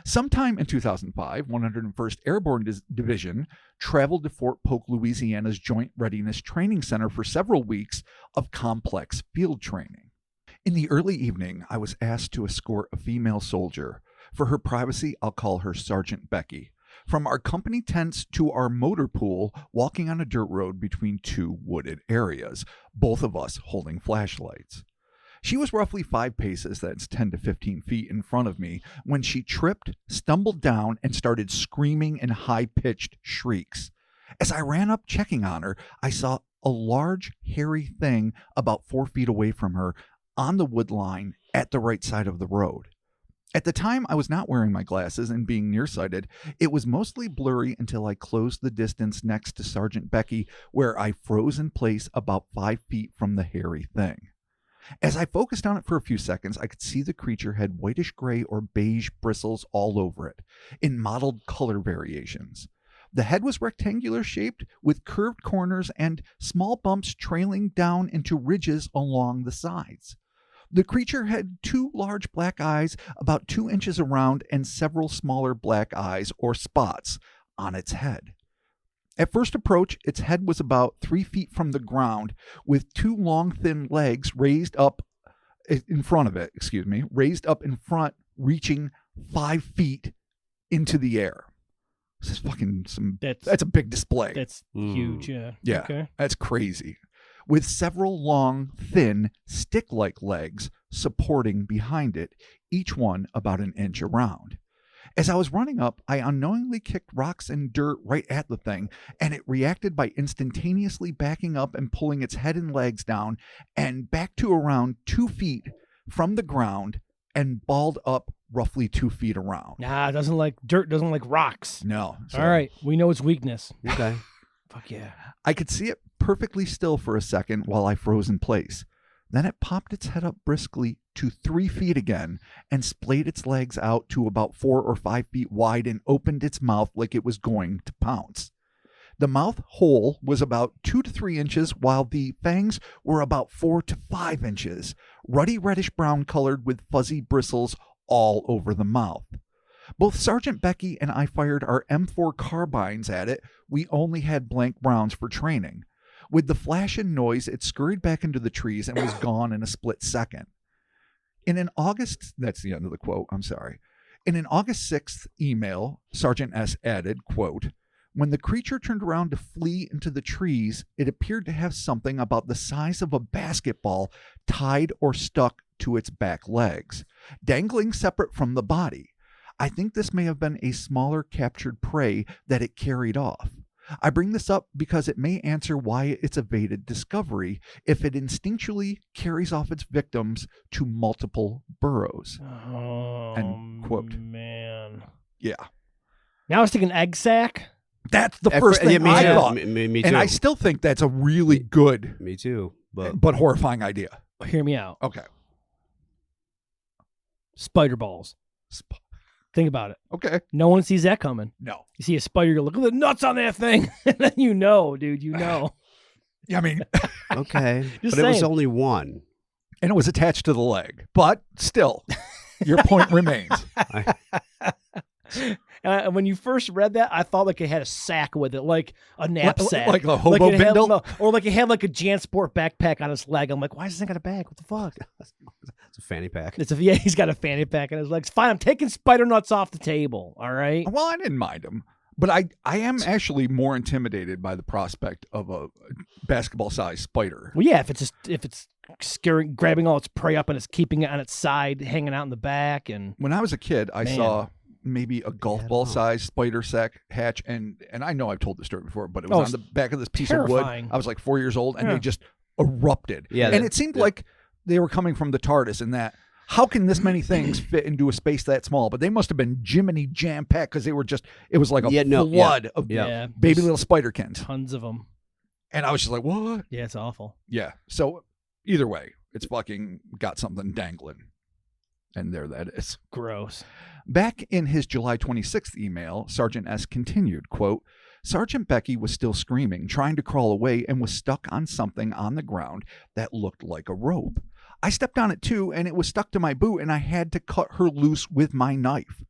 Speaker 2: Sometime in 2005, 101st Airborne Division traveled to Fort Polk, Louisiana's Joint Readiness Training Center for several weeks of complex field training. In the early evening, I was asked to escort a female soldier. For her privacy, I'll call her Sergeant Becky. From our company tents to our motor pool, walking on a dirt road between 2 wooded areas, both of us holding flashlights. She was roughly 5 paces, that's 10 to 15 feet in front of me, when she tripped, stumbled down, and started screaming in high-pitched shrieks. As I ran up checking on her, I saw a large, hairy thing about 4 feet away from her on the wood line at the right side of the road. At the time, I was not wearing my glasses and being nearsighted. It was mostly blurry until I closed the distance next to Sergeant Becky, where I froze in place about 5 feet from the hairy thing. As I focused on it for a few seconds, I could see the creature had whitish gray or beige bristles all over it, in mottled color variations. The head was rectangular shaped with curved corners and small bumps trailing down into ridges along the sides. The creature had 2 large black eyes about 2 inches around and several smaller black eyes or spots on its head. At first approach, its head was about 3 feet from the ground with 2 long, thin legs raised up in front of it, reaching 5 feet into the air. This is fucking that's a big display.
Speaker 1: That's huge, yeah.
Speaker 2: Yeah,
Speaker 1: Okay.
Speaker 2: That's crazy. With several long, thin, stick-like legs supporting behind it, each one about an inch around. As I was running up, I unknowingly kicked rocks and dirt right at the thing, and it reacted by instantaneously backing up and pulling its head and legs down and back to around 2 feet from the ground and balled up roughly 2 feet around.
Speaker 1: Nah, it doesn't like dirt, doesn't like rocks.
Speaker 2: No.
Speaker 1: All right, we know its weakness.
Speaker 3: Okay.
Speaker 1: Fuck yeah.
Speaker 2: I could see it perfectly still for a second while I froze in place. Then it popped its head up briskly to 3 feet again and splayed its legs out to about 4 or 5 feet wide and opened its mouth like it was going to pounce. The mouth hole was about 2 to 3 inches, while the fangs were about 4 to 5 inches, ruddy reddish brown colored with fuzzy bristles all over the mouth. Both Sergeant Becky and I fired our M4 carbines at it. We only had blank rounds for training. With the flash and noise, it scurried back into the trees and was gone in a split second. That's the end of the quote, I'm sorry. In an August 6th email, Sergeant S added, quote, "When the creature turned around to flee into the trees, it appeared to have something about the size of a basketball tied or stuck to its back legs, dangling separate from the body. I think this may have been a smaller captured prey that it carried off. I bring this up because it may answer why it's evaded discovery if it instinctually carries off its victims to multiple burrows."
Speaker 1: Oh,
Speaker 2: End quote.
Speaker 1: Man.
Speaker 2: Yeah.
Speaker 1: Now I was thinking egg sack.
Speaker 2: That's the first thing I thought.
Speaker 3: Me too.
Speaker 2: And I still think that's a really good
Speaker 3: Me too.
Speaker 2: but horrifying idea.
Speaker 1: Hear me out.
Speaker 2: Okay.
Speaker 1: Spider balls. Think about it.
Speaker 2: Okay.
Speaker 1: No one sees that coming.
Speaker 2: No.
Speaker 1: You see a spider, you look at the nuts on that thing, and then you know, dude, you know.
Speaker 2: Yeah, I mean,
Speaker 3: Okay.
Speaker 1: Just
Speaker 3: But it was
Speaker 1: saying.
Speaker 3: only one.
Speaker 2: and it was attached to the leg. But still, your point remains.
Speaker 1: When you first read that, I thought like it had a sack with it, like a knapsack.
Speaker 2: Like a hobo
Speaker 1: it had,
Speaker 2: bindle?
Speaker 1: no, or like it had like a JanSport backpack on its leg. I'm like, why does this thing got a bag? What the fuck?
Speaker 3: It's a fanny pack.
Speaker 1: Yeah, he's got a fanny pack on his legs. Fine, I'm taking spider nuts off the table. All right.
Speaker 2: Well, I didn't mind him. But I am actually more intimidated by the prospect of a basketball-sized spider.
Speaker 1: Well, yeah, if it's scaring, grabbing all its prey up and it's keeping it on its side, hanging out in the back, and
Speaker 2: When I was a kid, I
Speaker 1: Man.
Speaker 2: saw maybe a golf ball-sized spider sack hatch, and I know I've told this story before, but it was on the back of this piece of wood.
Speaker 1: terrifying.
Speaker 2: I was like 4 years old, and
Speaker 1: Yeah.
Speaker 2: they just erupted.
Speaker 3: Yeah,
Speaker 2: and it seemed like they were coming from the TARDIS in that, how can this many things fit into a space that small? But they must have been Jiminy jam-packed because they were just, it was like a flood of
Speaker 1: yeah,
Speaker 2: baby
Speaker 1: there's
Speaker 2: little spiderkins.
Speaker 1: tons of them.
Speaker 2: And I was just like, what?
Speaker 1: Yeah, it's awful.
Speaker 2: Yeah. So either way, it's fucking got something dangling. And there that is.
Speaker 1: Gross.
Speaker 2: Back in his July 26th email, Sergeant S continued, quote, "Sergeant Becky was still screaming, trying to crawl away, and was stuck on something on the ground that looked like a rope. I stepped on it too, and it was stuck to my boot, and I had to cut her loose with my knife.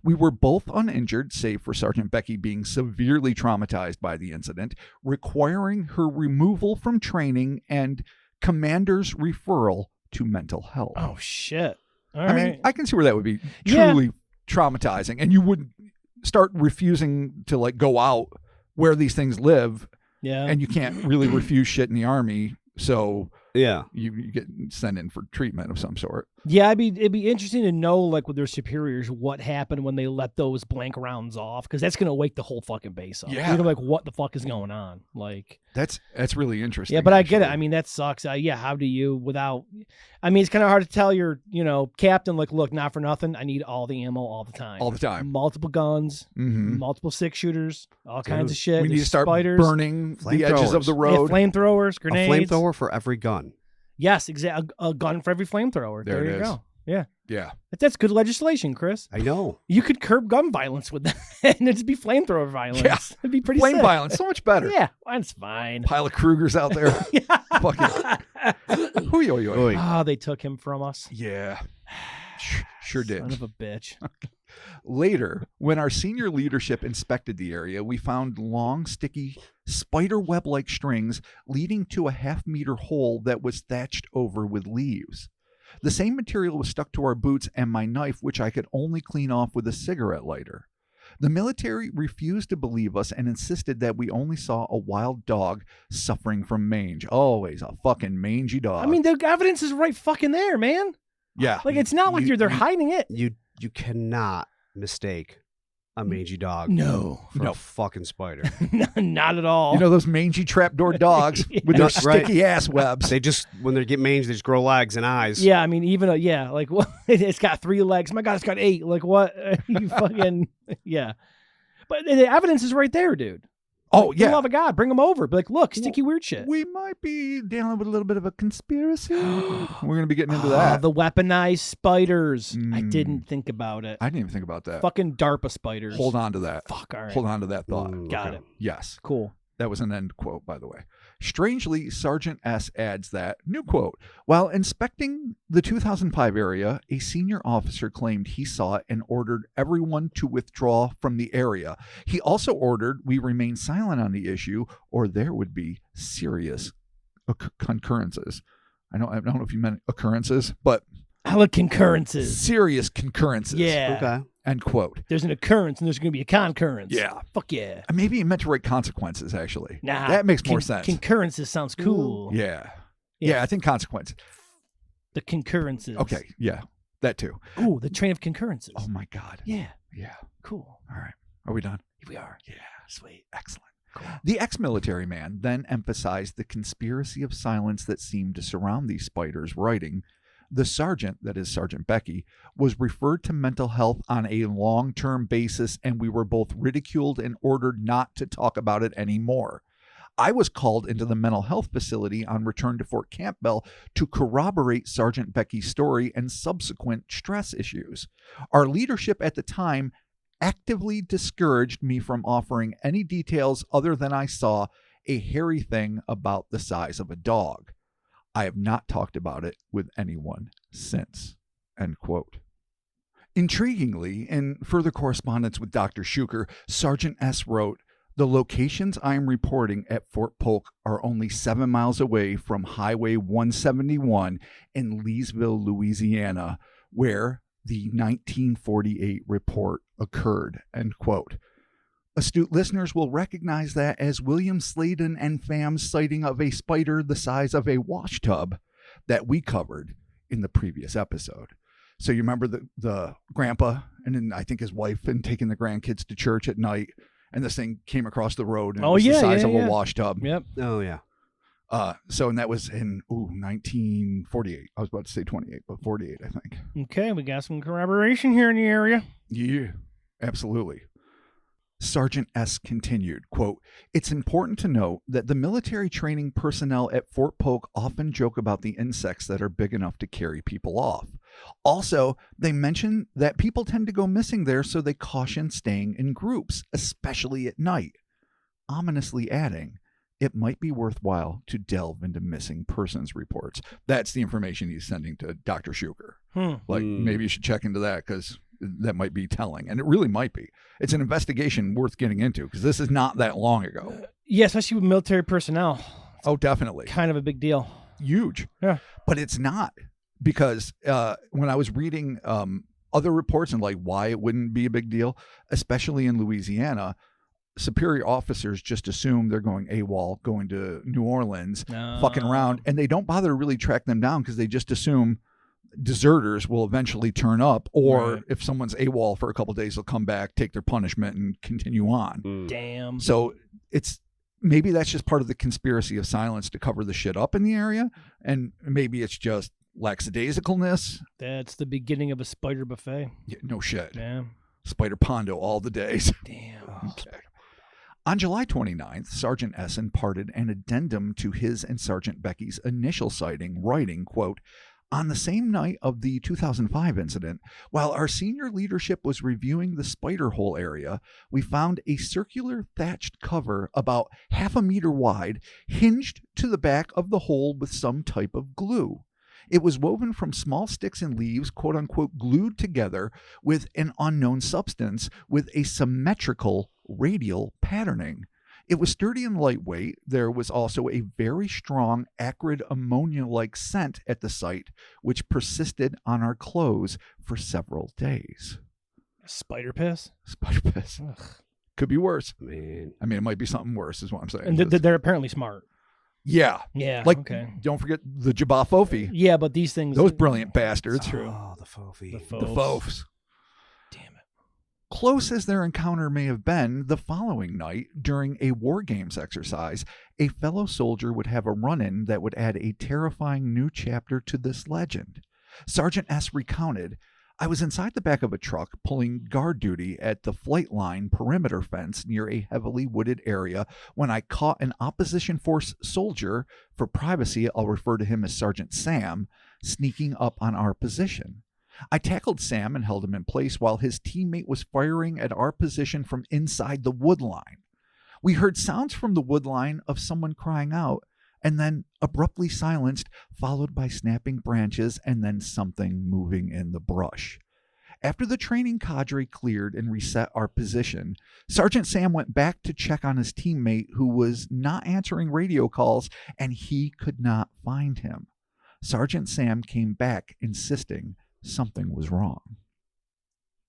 Speaker 2: We were both uninjured, save for Sergeant Becky being severely traumatized by the incident, requiring her removal from training and commander's referral to mental health."
Speaker 1: Oh shit. All
Speaker 2: I
Speaker 1: right.
Speaker 2: mean, I can see where that would be
Speaker 1: Yeah.
Speaker 2: truly traumatizing, and you would start refusing to like go out where these things live,
Speaker 1: yeah.
Speaker 2: and you can't really refuse shit in the army, so
Speaker 3: Yeah.
Speaker 2: you get sent in for treatment of some sort.
Speaker 1: Yeah, it'd be interesting to know, like, with their superiors, what happened when they let those blank rounds off, because that's gonna wake the whole fucking base up.
Speaker 2: Yeah.
Speaker 1: You're gonna be like, what the fuck is going on? Like,
Speaker 2: That's really interesting.
Speaker 1: yeah, but I get it.
Speaker 2: actually.
Speaker 1: I mean, that sucks. Yeah, how do you without? I mean, it's kind of hard to tell your, captain, like, look, not for nothing, I need all the ammo all the time,
Speaker 2: all the time.
Speaker 1: multiple guns,
Speaker 2: Mhm.
Speaker 1: multiple 6-shooters, all kinds of shit.
Speaker 2: We need to
Speaker 1: There's
Speaker 2: start
Speaker 1: spiders,
Speaker 2: burning the edges of the
Speaker 1: yeah,
Speaker 2: road.
Speaker 1: flamethrowers,
Speaker 3: A
Speaker 1: grenades,
Speaker 3: flamethrower for every gun.
Speaker 1: Yes, exactly. A gun for every flamethrower.
Speaker 2: There
Speaker 1: There
Speaker 2: it
Speaker 1: you
Speaker 2: is.
Speaker 1: go. Yeah,
Speaker 2: Yeah.
Speaker 1: that's good legislation, Chris.
Speaker 3: I know.
Speaker 1: You could curb gun violence with that, and it'd be flamethrower violence.
Speaker 2: Yeah.
Speaker 1: It'd be pretty
Speaker 2: Flame
Speaker 1: sick.
Speaker 2: violence, so much better.
Speaker 1: Yeah, that's fine.
Speaker 2: Pile of Krugers out there.
Speaker 1: Yeah.
Speaker 2: Fucking. Hooey, oy, oy.
Speaker 1: Oh, they took him from us.
Speaker 2: Yeah. Sure did.
Speaker 1: Son of a bitch.
Speaker 2: Later, when our senior leadership inspected the area, we found long, sticky, spider web-like strings leading to a half-meter hole that was thatched over with leaves. The same material was stuck to our boots and my knife, which I could only clean off with a cigarette lighter. The military refused to believe us and insisted that we only saw a wild dog suffering from mange. Always a fucking mangy dog.
Speaker 1: I mean, the evidence is right fucking there, man.
Speaker 2: yeah.
Speaker 1: Like, it's not like they're hiding it.
Speaker 3: You cannot mistake a mangy dog
Speaker 1: No.
Speaker 3: for a fucking spider.
Speaker 1: Not at all.
Speaker 2: You know those mangy trapdoor dogs with their sticky ass webs?
Speaker 3: They just, when they get mange, they just grow legs and eyes.
Speaker 1: Yeah, I mean, even like what? It's got 3 legs. My God, it's got 8. Like what? You fucking yeah. But the evidence is right there, dude.
Speaker 2: Oh,
Speaker 1: For
Speaker 2: yeah.
Speaker 1: the love of God, bring them over. Be like, look, sticky weird shit.
Speaker 2: We might be dealing with a little bit of a conspiracy. We're going to be getting into that.
Speaker 1: The weaponized spiders. I didn't think about it.
Speaker 2: I didn't even think about that.
Speaker 1: Fucking DARPA spiders.
Speaker 2: Hold on to that.
Speaker 1: Fuck, all right.
Speaker 2: Hold on to that thought.
Speaker 1: Got it.
Speaker 2: Yes.
Speaker 1: Cool.
Speaker 2: That was an end quote, by the way. Strangely, Sergeant S adds that, new quote, while inspecting the 2005 area, a senior officer claimed he saw it and ordered everyone to withdraw from the area. He also ordered we remain silent on the issue or there would be serious concurrences. I don't know if you meant occurrences, but
Speaker 1: I like concurrences.
Speaker 2: serious concurrences.
Speaker 1: Yeah.
Speaker 3: Okay.
Speaker 2: End quote.
Speaker 1: There's an occurrence and there's going to be a concurrence.
Speaker 2: Yeah.
Speaker 1: Fuck yeah.
Speaker 2: Maybe he meant to write consequences, actually.
Speaker 1: Nah.
Speaker 2: That makes more sense.
Speaker 1: Concurrences sounds cool.
Speaker 2: Yeah.
Speaker 1: Yeah.
Speaker 2: Yeah, I think consequence.
Speaker 1: The concurrences.
Speaker 2: Okay. Yeah. That too.
Speaker 1: Ooh, the train of concurrences.
Speaker 2: Oh my God.
Speaker 1: Yeah.
Speaker 2: Yeah.
Speaker 1: Cool.
Speaker 2: All right. Are we done?
Speaker 1: Here we are.
Speaker 2: Yeah.
Speaker 1: Sweet.
Speaker 2: Excellent.
Speaker 1: Cool.
Speaker 2: The ex-military man then emphasized the conspiracy of silence that seemed to surround these spiders, writing, the sergeant, that is Sergeant Becky, was referred to mental health on a long-term basis, and we were both ridiculed and ordered not to talk about it anymore. I was called into the mental health facility on return to Fort Campbell to corroborate Sergeant Becky's story and subsequent stress issues. Our leadership at the time actively discouraged me from offering any details other than I saw a hairy thing about the size of a dog. I have not talked about it with anyone since. End quote. Intriguingly, in further correspondence with Dr. Shuker, Sergeant S. wrote, the locations I am reporting at Fort Polk are only 7 miles away from Highway 171 in Leesville, Louisiana, where the 1948 report occurred. End quote. Astute listeners will recognize that as William Sladen and fam's sighting of a spider the size of a wash tub that we covered in the previous episode. So you remember the grandpa and then I think his wife and taking the grandkids to church at night, and this thing came across the road and it was the size of a wash tub.
Speaker 1: Yep.
Speaker 3: Oh, yeah.
Speaker 2: And that was in 1948. I was about to say 28, but 48, I think.
Speaker 1: Okay, we got some corroboration here in the area.
Speaker 2: Yeah, absolutely. Sergeant S. continued, quote, it's important to note that the military training personnel at Fort Polk often joke about the insects that are big enough to carry people off. Also, they mention that people tend to go missing there, so they caution staying in groups, especially at night. Ominously adding, it might be worthwhile to delve into missing persons reports. That's the information he's sending to Dr. Shuker. Maybe you should check into that because that might be telling. And it really might be. It's an investigation worth getting into because this is not that long ago.
Speaker 1: Yeah, especially with military personnel.
Speaker 2: Oh, definitely.
Speaker 1: Kind of a big deal.
Speaker 2: Huge.
Speaker 1: Yeah.
Speaker 2: But it's not because when I was reading other reports and like why it wouldn't be a big deal, especially in Louisiana, superior officers just assume they're going AWOL, going to New Orleans, fucking around, and they don't bother to really track them down because they just assume deserters will eventually turn up, or if someone's AWOL for a couple of days, they'll come back, take their punishment, and continue on.
Speaker 1: Damn.
Speaker 2: So it's maybe that's just part of the conspiracy of silence to cover the shit up in the area, and maybe it's just lackadaisicalness.
Speaker 1: That's the beginning of a spider buffet.
Speaker 2: Yeah, no shit.
Speaker 1: Yeah.
Speaker 2: Spider Pondo all the days.
Speaker 1: Damn.
Speaker 2: Okay. On July 29th, Sergeant S. imparted an addendum to his and Sergeant Becky's initial sighting, writing, quote, On the same night of the 2005 incident, while our senior leadership was reviewing the spider hole area, we found a circular thatched cover about 1/2 meter wide, hinged to the back of the hole with some type of glue. It was woven from small sticks and leaves, quote unquote, glued together with an unknown substance with a symmetrical radial patterning. It was sturdy and lightweight. There was also a very strong, acrid ammonia-like scent at the site, which persisted on our clothes for several days.
Speaker 1: Spider piss?
Speaker 2: Spider piss.
Speaker 1: Ugh.
Speaker 2: Could be worse.
Speaker 3: Man.
Speaker 2: I mean, it might be something worse, is what I'm saying.
Speaker 1: And they're apparently smart.
Speaker 2: Yeah.
Speaker 1: Yeah.
Speaker 2: Like,
Speaker 1: okay.
Speaker 2: don't forget the Jabba Fofi.
Speaker 1: Yeah, but these things.
Speaker 2: Those brilliant bastards.
Speaker 1: True.
Speaker 3: Oh, the Fofi.
Speaker 1: The
Speaker 2: The Fofs.
Speaker 1: Damn it.
Speaker 2: Close as their encounter may have been, the following night, during a war games exercise, a fellow soldier would have a run-in that would add a terrifying new chapter to this legend. Sergeant S. recounted, "I was inside the back of a truck pulling guard duty at the flight line perimeter fence near a heavily wooded area when I caught an opposition force soldier, for privacy I'll refer to him as Sergeant Sam, sneaking up on our position. I tackled Sam and held him in place while his teammate was firing at our position from inside the wood line. We heard sounds from the wood line of someone crying out, and then abruptly silenced, followed by snapping branches and then something moving in the brush. After the training cadre cleared and reset our position, Sergeant Sam went back to check on his teammate who was not answering radio calls, and he could not find him. Sergeant Sam came back insisting something was wrong.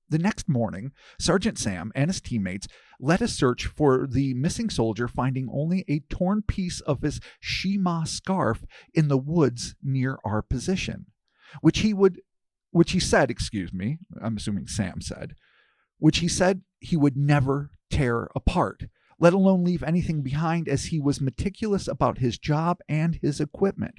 Speaker 2: The next morning, Sergeant Sam and his teammates led a search for the missing soldier, finding only a torn piece of his Shima scarf in the woods near our position, which he said, I'm assuming Sam said, which he said he would never tear apart, let alone leave anything behind, as he was meticulous about his job and his equipment.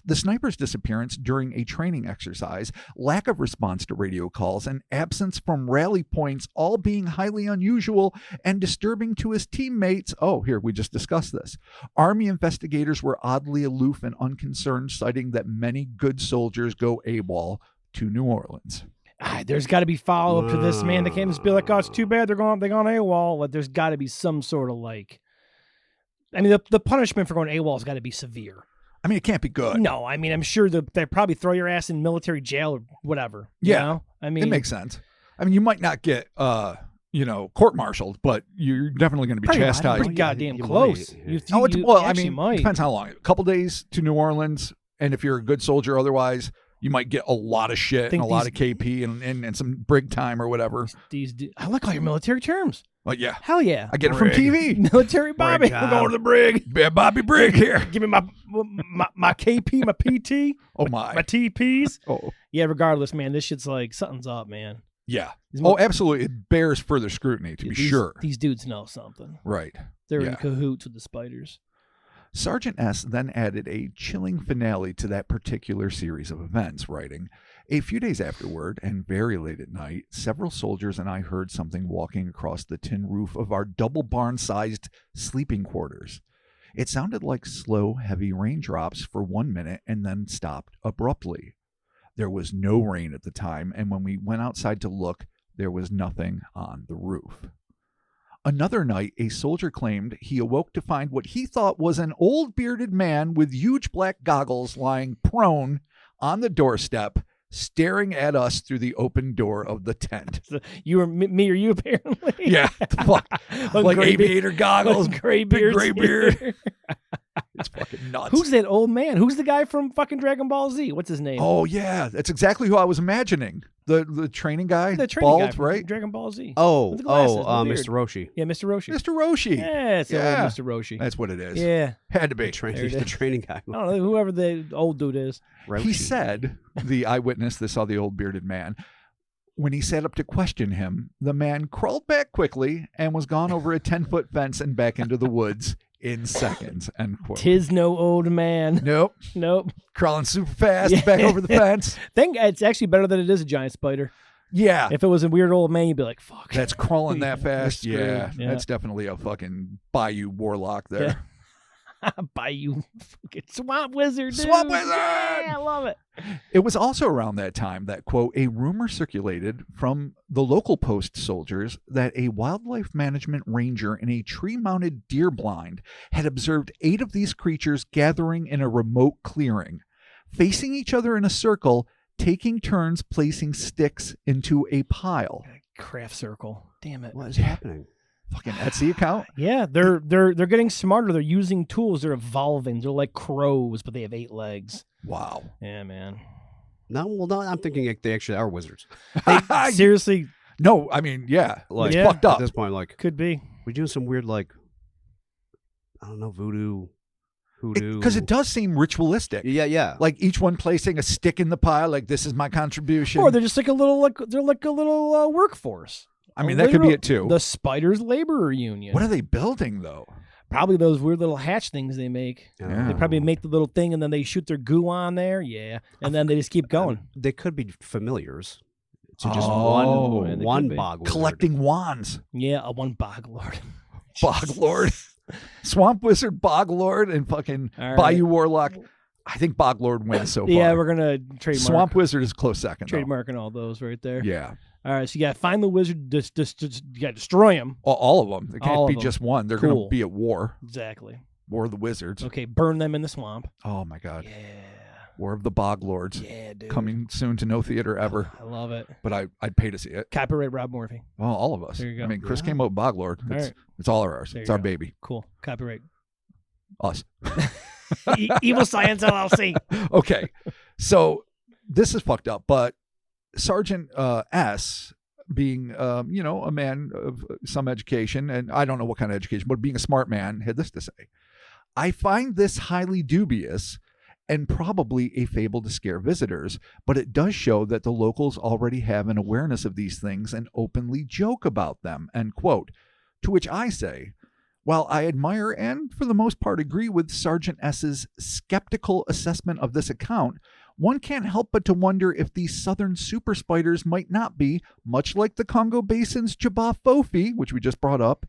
Speaker 2: The sniper's disappearance during a training exercise, lack of response to radio calls, and absence from rally points, all being highly unusual and disturbing to his teammates. Oh, here, we just discussed this. Army investigators were oddly aloof and unconcerned, citing that many good soldiers go AWOL to New Orleans.
Speaker 1: There's got to be follow-up to this, man. They can't just be like, oh, it's too bad they're gone AWOL. Like, there's got to be some sort of like... I mean, the punishment for going AWOL has got to be severe.
Speaker 2: I mean, it can't be good.
Speaker 1: No, I mean, I'm sure they probably throw your ass in military jail or whatever.
Speaker 2: Yeah.
Speaker 1: You know? I mean,
Speaker 2: it makes sense. I mean, you might not get, court-martialed, but you're definitely going to be chastised.
Speaker 1: Pretty goddamn
Speaker 3: You
Speaker 1: close.
Speaker 2: Might.
Speaker 1: Might.
Speaker 2: Depends how long. A couple days to New Orleans, and if you're a good soldier otherwise, you might get a lot of shit and a lot of KP and some brig time or whatever.
Speaker 1: I like all your military terms.
Speaker 2: Well, yeah.
Speaker 1: Hell yeah.
Speaker 2: I get it from TV.
Speaker 1: Military Bobby.
Speaker 3: Brig
Speaker 1: We're going to the brig.
Speaker 2: Yeah, Bobby Brig here.
Speaker 1: Give me my KP, my PT.
Speaker 2: Oh, my.
Speaker 1: My TPs.
Speaker 2: Oh,
Speaker 1: Yeah, regardless, man, this shit's like, something's up, man.
Speaker 2: yeah. Oh, absolutely. It bears further scrutiny, to be sure.
Speaker 1: These dudes know something.
Speaker 2: Right.
Speaker 1: They're
Speaker 2: Yeah.
Speaker 1: in cahoots with the spiders.
Speaker 2: Sergeant S. then added a chilling finale to that particular series of events, writing, "A few days afterward, and very late at night, several soldiers and I heard something walking across the tin roof of our double barn-sized sleeping quarters. It sounded like slow, heavy raindrops for 1 minute and then stopped abruptly. There was no rain at the time, and when we went outside to look, there was nothing on the roof." Another night, a soldier claimed he awoke to find what he thought was an old bearded man with huge black goggles lying prone on the doorstep, staring at us through the open door of the tent.
Speaker 1: So you were me or you, apparently.
Speaker 2: Yeah, fuck. Like aviator goggles,
Speaker 1: gray
Speaker 2: big
Speaker 1: beard.
Speaker 2: gray beard. It's fucking nuts.
Speaker 1: Who's that old man? Who's the guy from fucking Dragon Ball Z? What's his name?
Speaker 2: Oh, yeah. That's exactly who I was imagining. The training guy,
Speaker 1: the training
Speaker 2: bald,
Speaker 1: guy from
Speaker 2: right?
Speaker 1: Dragon Ball Z.
Speaker 3: Oh,
Speaker 1: With the glasses, the beard.
Speaker 3: Mr. Roshi.
Speaker 1: Yeah, Mr. Roshi.
Speaker 2: Mr. Roshi.
Speaker 1: Yeah, it's
Speaker 2: Yeah.
Speaker 1: old Mr. Roshi.
Speaker 2: That's what it is.
Speaker 1: Yeah.
Speaker 2: Had to be.
Speaker 3: The
Speaker 1: There it is.
Speaker 3: training guy.
Speaker 1: I don't know, whoever the old dude is.
Speaker 3: Roshi.
Speaker 2: He said, the eyewitness that saw the old bearded man, when he sat up to question him, the man crawled back quickly and was gone over a 10-foot fence and back into the woods in seconds. End quote.
Speaker 1: Tis no old man.
Speaker 2: Nope.
Speaker 1: Nope.
Speaker 2: Crawling super fast
Speaker 1: Yeah.
Speaker 2: back over the fence.
Speaker 1: Think it's actually better that it is a giant spider.
Speaker 2: Yeah.
Speaker 1: If it was a weird old man, you'd be like, fuck.
Speaker 2: That's crawling that fast.
Speaker 1: You're screwed.
Speaker 2: Yeah.
Speaker 1: Yeah.
Speaker 2: That's definitely a fucking bayou warlock there.
Speaker 1: Bayou fucking swamp wizard. Dude.
Speaker 2: Swamp wizard!
Speaker 1: Yeah, I love it.
Speaker 2: It was also around that time that, quote, a rumor circulated from the local post soldiers that a wildlife management ranger in a tree-mounted deer blind had observed 8 of these creatures gathering in a remote clearing, facing each other in a circle, taking turns placing sticks into a pile.
Speaker 1: Craft circle. Damn it.
Speaker 3: What is happening?
Speaker 2: Fucking Etsy account?
Speaker 1: Yeah, they're getting smarter. They're using tools. They're evolving. They're like crows, but they have 8 legs.
Speaker 2: Wow.
Speaker 1: Yeah, man.
Speaker 3: No, I'm thinking like they actually are wizards.
Speaker 1: Seriously,
Speaker 2: No, I mean, yeah.
Speaker 3: Like,
Speaker 2: It's
Speaker 1: yeah.
Speaker 2: fucked up.
Speaker 3: At this point, like,
Speaker 1: could be.
Speaker 3: we doing some weird, like, I don't know, voodoo.
Speaker 2: Because it does seem ritualistic.
Speaker 3: Yeah.
Speaker 2: Like each one placing a stick in the pile, like this is my contribution.
Speaker 1: Or they're just like a little workforce.
Speaker 2: I mean, that could be it too.
Speaker 1: The Spiders Laborer Union.
Speaker 2: What are they building though?
Speaker 1: Probably those weird little hatch things they make.
Speaker 2: Yeah.
Speaker 1: They probably make the little thing and then they shoot their goo on there. Yeah. And then they just keep going.
Speaker 3: They could be familiars to just
Speaker 2: Oh,
Speaker 1: they
Speaker 3: one
Speaker 1: could be.
Speaker 3: bog wizard.
Speaker 2: Collecting wands.
Speaker 1: Yeah, a one bog lord.
Speaker 2: Bog Lord. Swamp Wizard, Bog Lord, and fucking
Speaker 1: All right.
Speaker 2: Bayou Warlock. I think Bog Lord wins so far.
Speaker 1: Yeah, we're gonna trademark.
Speaker 2: Swamp Wizard is close second. Though.
Speaker 1: Trademarking all those right there.
Speaker 2: Yeah.
Speaker 1: All right, so you got to find the wizard. Just you got to destroy him.
Speaker 2: All of them. It can't
Speaker 1: All
Speaker 2: be
Speaker 1: of
Speaker 2: just one. They're going
Speaker 1: Cool.
Speaker 2: to be at war.
Speaker 1: Exactly.
Speaker 2: War of the Wizards.
Speaker 1: Okay, burn them in the swamp.
Speaker 2: Oh my God.
Speaker 1: Yeah.
Speaker 2: War of the Bog Lords.
Speaker 1: Yeah, dude.
Speaker 2: Coming soon to no theater ever.
Speaker 1: I love it.
Speaker 2: But I'd pay to see it.
Speaker 1: Copyright Rob Morphy.
Speaker 2: Oh, all of us.
Speaker 1: There you go.
Speaker 2: I mean, Chris
Speaker 3: Yeah.
Speaker 2: came out with Bog Lord.
Speaker 1: All
Speaker 2: It's,
Speaker 1: right.
Speaker 2: it's all ours.
Speaker 1: There
Speaker 2: It's
Speaker 1: you
Speaker 2: our
Speaker 1: go.
Speaker 2: baby.
Speaker 1: Cool. Copyright.
Speaker 2: Us.
Speaker 1: Evil Science LLC.
Speaker 2: Okay. So this is fucked up, but Sergeant S, being, a man of some education, and I don't know what kind of education, but being a smart man, had this to say. I find this highly dubious and probably a fable to scare visitors, but it does show that the locals already have an awareness of these things and openly joke about them, end quote. To which I say, while I admire and for the most part agree with Sergeant S's skeptical assessment of this account, one can't help but to wonder if these southern super spiders might not be, much like the Congo Basin's Jabba Fofi, which we just brought up,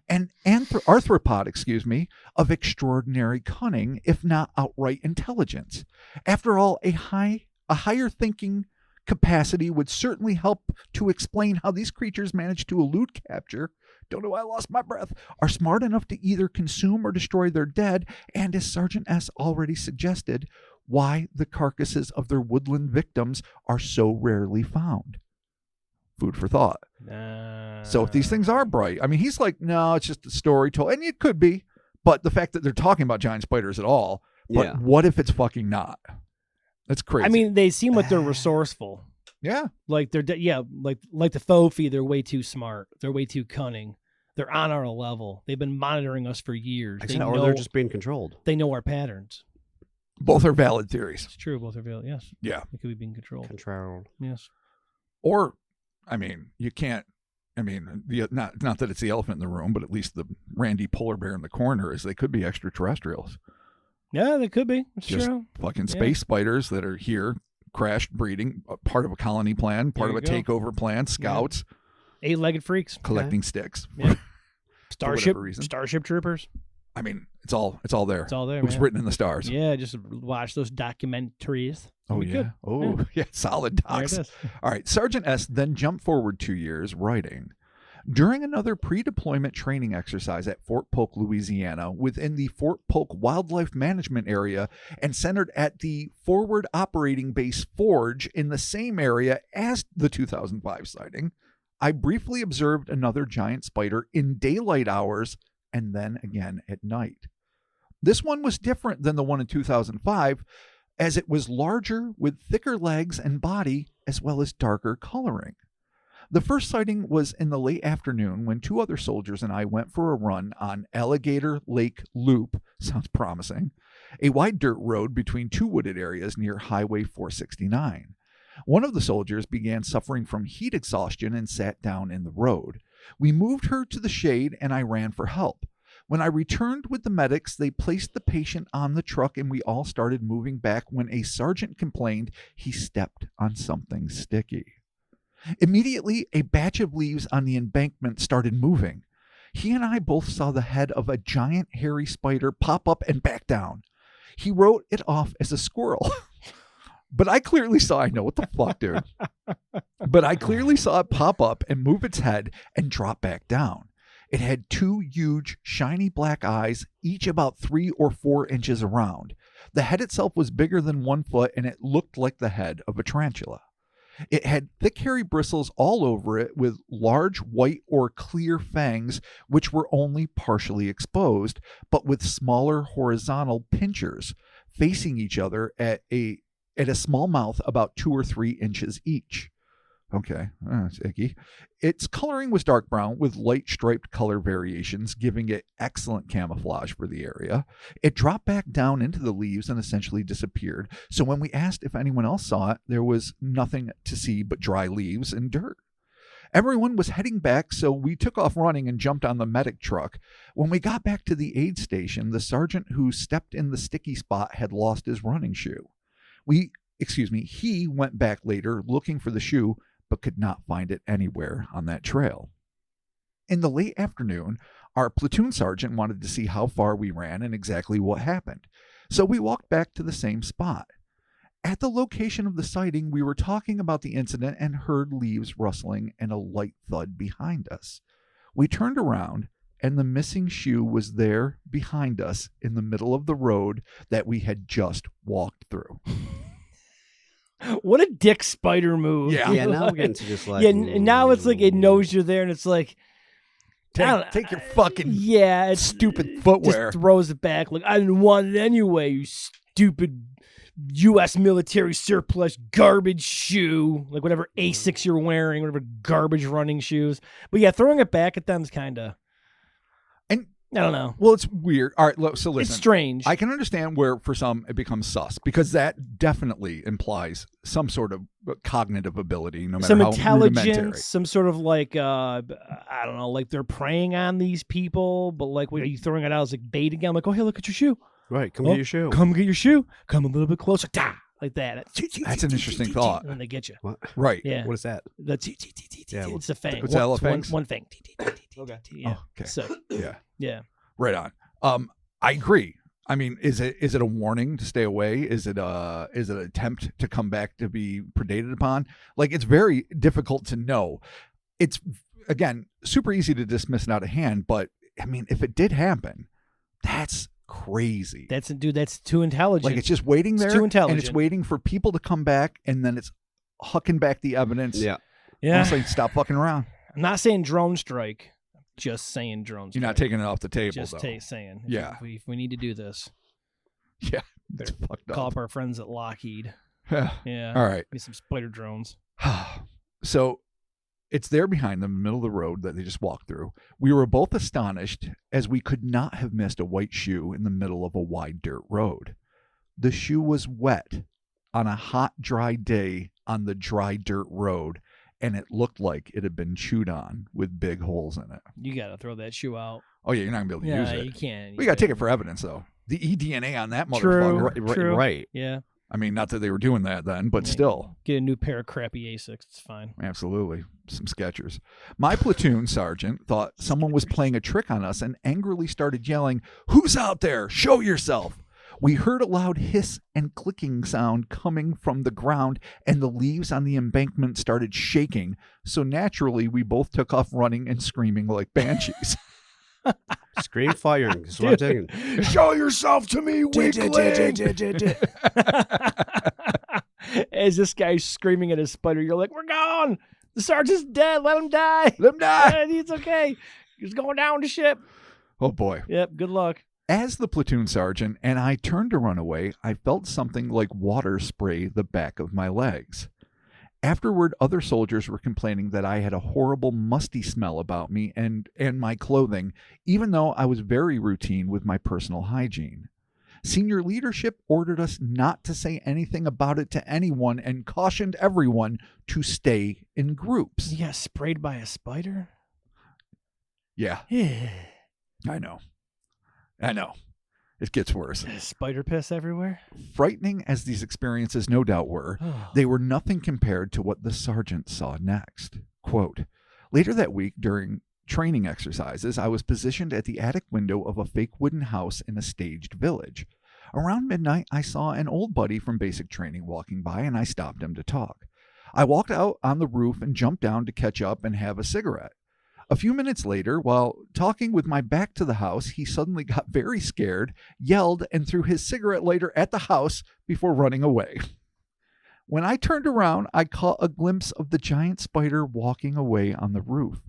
Speaker 2: an arthropod, of extraordinary cunning, if not outright intelligence. After all, a higher thinking capacity would certainly help to explain how these creatures manage to elude capture. Don't know why I lost my breath. Are smart enough to either consume or destroy their dead, and as Sergeant S already suggested, why the carcasses of their woodland victims are so rarely found. Food for thought. So if these things are bright, I mean, he's like, no, it's just a story told, and it could be, but the fact that they're talking about giant spiders at all, but
Speaker 3: Yeah.
Speaker 2: what if it's fucking not? That's crazy.
Speaker 1: I mean, they seem like they're resourceful.
Speaker 2: yeah.
Speaker 1: Like they're like the Fofi, they're way too smart. They're way too cunning. They're on our level. They've been monitoring us for years.
Speaker 3: Or they're just being controlled.
Speaker 1: They know our patterns.
Speaker 2: Both are valid theories.
Speaker 1: It's true. Both are valid. Yes.
Speaker 2: Yeah.
Speaker 1: They could be being controlled.
Speaker 3: Controlled.
Speaker 1: Yes.
Speaker 2: Or, I mean, you can't, not that it's the elephant in the room, but at least the Randy polar bear in the corner is they could be extraterrestrials.
Speaker 1: Yeah, they could be. It's
Speaker 2: Just
Speaker 1: true.
Speaker 2: fucking space spiders that are here, crashed breeding, part of a colony plan, part of a
Speaker 1: There you go.
Speaker 2: takeover plan, scouts,
Speaker 1: 8-legged freaks.
Speaker 2: collecting sticks.
Speaker 1: Yeah.
Speaker 2: whatever reason.
Speaker 1: Starship Troopers.
Speaker 2: I mean, it's all there.
Speaker 1: It's all there.
Speaker 2: It was
Speaker 1: man.
Speaker 2: written in the stars.
Speaker 1: Yeah, just watch those documentaries.
Speaker 2: Oh,
Speaker 1: We
Speaker 2: yeah.
Speaker 1: could.
Speaker 2: Oh, yeah. Solid
Speaker 1: There it
Speaker 2: docs.
Speaker 1: is.
Speaker 2: All right. Sergeant S then jumped forward 2 years, writing, during another pre-deployment training exercise at Fort Polk, Louisiana, within the Fort Polk Wildlife Management Area and centered at the Forward Operating Base Forge in the same area as the 2005 sighting, I briefly observed another giant spider in daylight hours and then again at night. This one was different than the one in 2005, as it was larger with thicker legs and body as well as darker coloring. The first sighting was in the late afternoon when 2 other soldiers and I went for a run on Alligator Lake Loop, sounds promising, a wide dirt road between 2 wooded areas near Highway 469. One of the soldiers began suffering from heat exhaustion and sat down in the road. We moved her to the shade and I ran for help. When I returned with the medics, they placed the patient on the truck and we all started moving back when a sergeant complained he stepped on something sticky. Immediately, a batch of leaves on the embankment started moving. He and I both saw the head of a giant hairy spider pop up and back down. He wrote it off as a squirrel. But I clearly saw, I know what the fuck, dude. But I clearly saw it pop up and move its head and drop back down. It had 2 huge, shiny black eyes, each about 3 or 4 inches around. The head itself was bigger than 1 foot, and it looked like the head of a tarantula. It had thick, hairy bristles all over it with large white or clear fangs, which were only partially exposed, but with smaller horizontal pinchers facing each other at a small mouth about 2 or 3 inches each. Okay, that's icky. Its coloring was dark brown with light striped color variations, giving it excellent camouflage for the area. It dropped back down into the leaves and essentially disappeared. So when we asked if anyone else saw it, there was nothing to see but dry leaves and dirt. Everyone was heading back, so we took off running and jumped on the medic truck. When we got back to the aid station, the sergeant who stepped in the sticky spot had lost his running shoe. He went back later looking for the shoe, but could not find it anywhere on that trail. In the late afternoon, our platoon sergeant wanted to see how far we ran and exactly what happened, so we walked back to the same spot. At the location of the sighting, we were talking about the incident and heard leaves rustling and a light thud behind us. We turned around, and the missing shoe was there behind us in the middle of the road that we had just walked through.
Speaker 1: What a dick spider move.
Speaker 2: Yeah.
Speaker 3: Yeah, now we're getting to just like...
Speaker 1: Yeah, now it's like it knows you're there, and it's like...
Speaker 2: Take your fucking
Speaker 1: it's
Speaker 2: stupid footwear.
Speaker 1: Just throws it back like, I didn't want it anyway, you stupid U.S. military surplus garbage shoe. Like whatever Asics you're wearing, whatever garbage running shoes. But yeah, throwing it back at them is kind of...
Speaker 2: And
Speaker 1: I don't know.
Speaker 2: Well, it's weird. All right, so listen.
Speaker 1: It's strange.
Speaker 2: I can understand where for some it becomes sus, because that definitely implies some sort of cognitive ability, no matter
Speaker 1: some
Speaker 2: how
Speaker 1: intelligence,
Speaker 2: rudimentary.
Speaker 1: some sort of like I don't know, like they're preying on these people, but like, are you throwing it out as like bait again? Like, oh, hey, look at your shoe.
Speaker 3: Right, come get your shoe.
Speaker 1: Come get your shoe. Come a little bit closer. Like that.
Speaker 2: That's an interesting thought.
Speaker 1: And then they get you.
Speaker 3: What?
Speaker 2: Right.
Speaker 1: Yeah.
Speaker 3: What is that?
Speaker 1: The
Speaker 3: Yeah,
Speaker 1: it's a fang.
Speaker 2: What's that, little fangs?
Speaker 1: One fang.
Speaker 3: Okay.
Speaker 1: Yeah.
Speaker 2: Oh, okay.
Speaker 1: So
Speaker 2: Yeah.
Speaker 1: yeah.
Speaker 2: Right on. I agree. I mean, is it a warning to stay away? Is it an attempt to come back to be predated upon? Like, it's very difficult to know. It's, again, super easy to dismiss it out of hand, but I mean, if it did happen, that's crazy.
Speaker 1: That's too intelligent.
Speaker 2: Like, it's just waiting there,
Speaker 1: It's too intelligent.
Speaker 2: and it's waiting for people to come back, and then it's hucking back the evidence.
Speaker 3: Yeah.
Speaker 1: Yeah.
Speaker 2: Honestly, stop fucking around.
Speaker 1: I'm not saying drone strike. Just saying drone strike.
Speaker 2: You're not taking it off the table,
Speaker 1: Just
Speaker 2: though.
Speaker 1: saying.
Speaker 2: Yeah.
Speaker 1: If we need to do this,
Speaker 2: Yeah. It's
Speaker 1: better
Speaker 2: fucked
Speaker 1: call
Speaker 2: up.
Speaker 1: up our friends at Lockheed.
Speaker 2: Yeah.
Speaker 1: Yeah.
Speaker 2: All right.
Speaker 1: Get some spider drones.
Speaker 2: So it's there behind them in the middle of the road that they just walked through. We were both astonished, as we could not have missed a white shoe in the middle of a wide dirt road. The shoe was wet on a hot, dry day on the dry dirt road, and it looked like it had been chewed on with big holes in it.
Speaker 1: You got to throw that shoe out.
Speaker 2: Oh, yeah, you're not going to be able to use it.
Speaker 1: You can't.
Speaker 2: We got to take it for evidence, though. The eDNA on that
Speaker 1: True.
Speaker 2: motherfucker.
Speaker 1: True.
Speaker 3: Right.
Speaker 1: Yeah.
Speaker 2: I mean, not that they were doing that then, but still.
Speaker 1: Get a new pair of crappy Asics. It's fine.
Speaker 2: Absolutely. Some Skechers. My platoon sergeant thought someone was playing a trick on us and angrily started yelling, "Who's out there? Show yourself!" We heard a loud hiss and clicking sound coming from the ground, and the leaves on the embankment started shaking. So naturally, we both took off running and screaming like banshees.
Speaker 3: Scream firing. That's what I'm taking.
Speaker 2: Show yourself to me, weakling!
Speaker 1: As this guy's screaming at his spider, you're like, "We're gone! The sergeant's dead! Let him die!
Speaker 2: Let him die!
Speaker 1: It's okay. He's going down the ship."
Speaker 2: Oh, boy.
Speaker 1: Yep, good luck.
Speaker 2: As the platoon sergeant and I turned to run away, I felt something like water spray the back of my legs. Afterward, other soldiers were complaining that I had a horrible musty smell about me and my clothing, even though I was very routine with my personal hygiene. Senior leadership ordered us not to say anything about it to anyone and cautioned everyone to stay in groups.
Speaker 1: You got sprayed by a spider?
Speaker 2: Yeah,
Speaker 1: Yeah.
Speaker 2: I know. It gets worse.
Speaker 1: Spider piss everywhere?
Speaker 2: Frightening as these experiences no doubt were, they were nothing compared to what the sergeant saw next. Quote, later that week, during training exercises, I was positioned at the attic window of a fake wooden house in a staged village. Around midnight, I saw an old buddy from basic training walking by, and I stopped him to talk. I walked out on the roof and jumped down to catch up and have a cigarette. A few minutes later, while talking with my back to the house, he suddenly got very scared, yelled, and threw his cigarette lighter at the house before running away. When I turned around, I caught a glimpse of the giant spider walking away on the roof.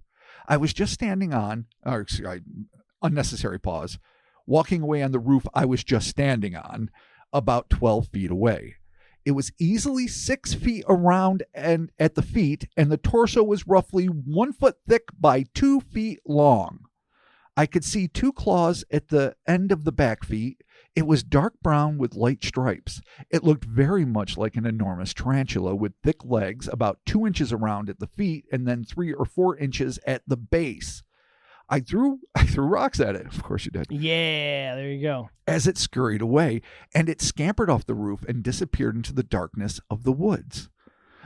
Speaker 2: I was just standing on, unnecessary pause, walking away on the roof I was just standing on, about 12 feet away. It was easily 6 feet around and at the feet, and the torso was roughly 1 foot thick by 2 feet long. I could see 2 claws at the end of the back feet. It was dark brown with light stripes. It looked very much like an enormous tarantula with thick legs about 2 inches around at the feet and then 3 or 4 inches at the base. I threw rocks at it. Of course you did.
Speaker 1: Yeah, there you go.
Speaker 2: As it scurried away, and it scampered off the roof and disappeared into the darkness of the woods.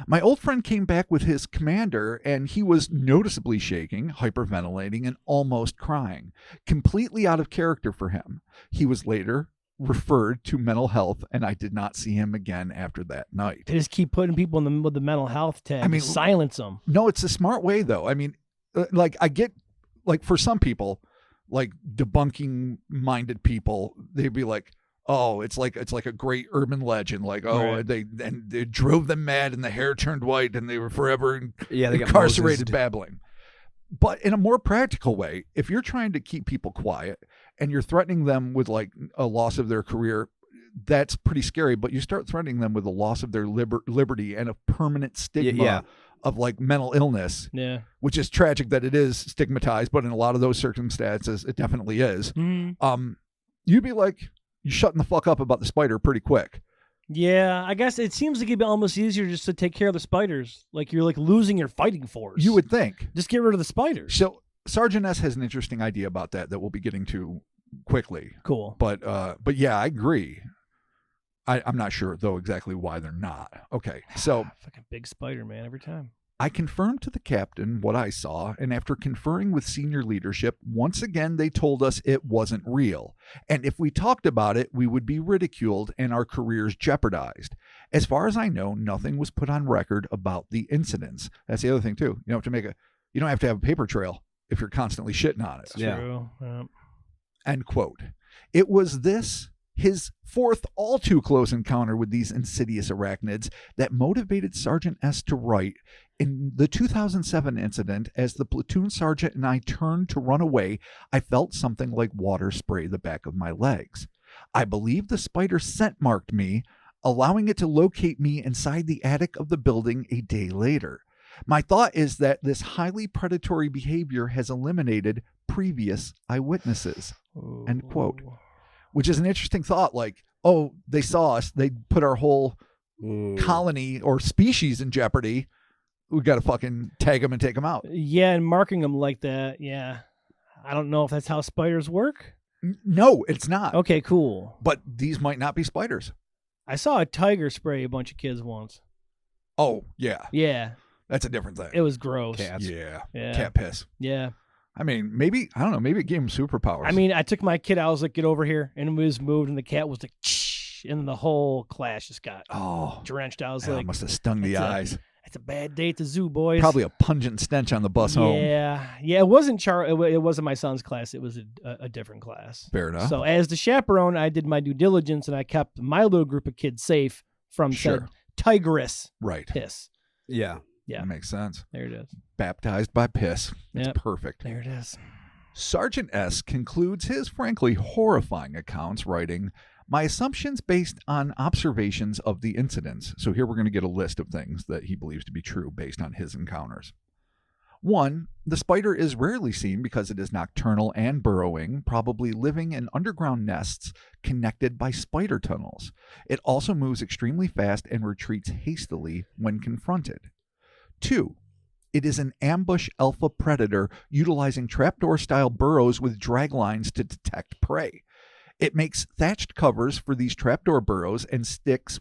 Speaker 2: My old friend came back with his commander, and he was noticeably shaking, hyperventilating, and almost crying, completely out of character for him. He was later referred to mental health, and I did not see him again after that night.
Speaker 1: They just keep putting people with the mental health tag.
Speaker 2: I mean,
Speaker 1: silence them.
Speaker 2: No, it's a smart way, though. I mean, I get, for some people, debunking minded people, they'd be like, oh, it's like a great urban legend.
Speaker 1: Right.
Speaker 2: they drove them mad and the hair turned white and they were forever
Speaker 3: they got
Speaker 2: incarcerated
Speaker 3: Moses.
Speaker 2: babbling. But in a more practical way, if you're trying to keep people quiet and you're threatening them with a loss of their career, that's pretty scary. But you start threatening them with the loss of their liberty and a permanent stigma of mental illness, which is tragic that it is stigmatized, but in a lot of those circumstances, it definitely is. You'd be like, you're shutting the fuck up about the spider pretty quick.
Speaker 1: Yeah, I guess it seems like it'd be almost easier just to take care of the spiders. Like you're losing your fighting force.
Speaker 2: You would think.
Speaker 1: Just get rid of the spiders.
Speaker 2: So Sergeant S has an interesting idea about that we'll be getting to quickly.
Speaker 1: Cool.
Speaker 2: But yeah, I agree. I'm not sure, though, exactly why they're not. Okay, so
Speaker 1: fucking big spider, man, every time.
Speaker 2: I confirmed to the captain what I saw, and after conferring with senior leadership, once again they told us it wasn't real. And if we talked about it, we would be ridiculed and our careers jeopardized. As far as I know, nothing was put on record about the incidents. That's the other thing, too. You don't have to have a paper trail if you're constantly shitting on it.
Speaker 1: True. Yeah.
Speaker 2: End quote. It was his fourth all too close encounter with these insidious arachnids that motivated Sergeant S to write, in the 2007 incident, as the platoon sergeant and I turned to run away, I felt something like water spray the back of my legs. I believe the spider scent marked me, allowing it to locate me inside the attic of the building a day later. My thought is that this highly predatory behavior has eliminated previous eyewitnesses.
Speaker 1: Ooh.
Speaker 2: End quote. Which is an interesting thought. They saw us. They put our whole colony or species in jeopardy. We got to fucking tag them and take them out.
Speaker 1: Yeah, and marking them like that. Yeah. I don't know if that's how spiders work.
Speaker 2: No, it's not.
Speaker 1: Okay, cool.
Speaker 2: But these might not be spiders.
Speaker 1: I saw a tiger spray a bunch of kids once.
Speaker 2: Oh, yeah.
Speaker 1: Yeah.
Speaker 2: That's a different thing.
Speaker 1: It was gross.
Speaker 3: Cats.
Speaker 2: Yeah.
Speaker 1: Yeah.
Speaker 2: Cat piss.
Speaker 1: Yeah.
Speaker 2: I mean, maybe, I don't know, maybe it gave him superpowers.
Speaker 1: I mean, I took my kid, I was like, get over here. And we just moved, and the cat was like, shh, and the whole class just got drenched. I was like,
Speaker 2: must have stung the eyes.
Speaker 1: It's a bad day at the zoo, boys.
Speaker 2: Probably a pungent stench on the bus home.
Speaker 1: Yeah. It wasn't it wasn't my son's class. It was a different class.
Speaker 2: Fair enough.
Speaker 1: So as the chaperone, I did my due diligence, and I kept my little group of kids safe from said tigress piss.
Speaker 3: Yeah.
Speaker 1: Yeah.
Speaker 2: That makes sense.
Speaker 1: There it is.
Speaker 2: Baptized by piss. It's perfect.
Speaker 1: There it is.
Speaker 2: Sergeant S concludes his frankly horrifying accounts, writing, my assumptions based on observations of the incidents. So here we're going to get a list of things that he believes to be true based on his encounters. 1, the spider is rarely seen because it is nocturnal and burrowing, probably living in underground nests connected by spider tunnels. It also moves extremely fast and retreats hastily when confronted. 2, it is an ambush alpha predator utilizing trapdoor-style burrows with drag lines to detect prey. It makes thatched covers for these trapdoor burrows and sticks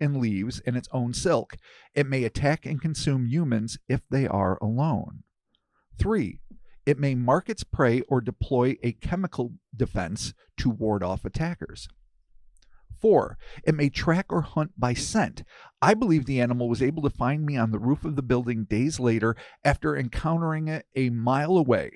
Speaker 2: and leaves and its own silk. It may attack and consume humans if they are alone. 3, It may mark its prey or deploy a chemical defense to ward off attackers. 4. It may track or hunt by scent. I believe the animal was able to find me on the roof of the building days later after encountering it a mile away.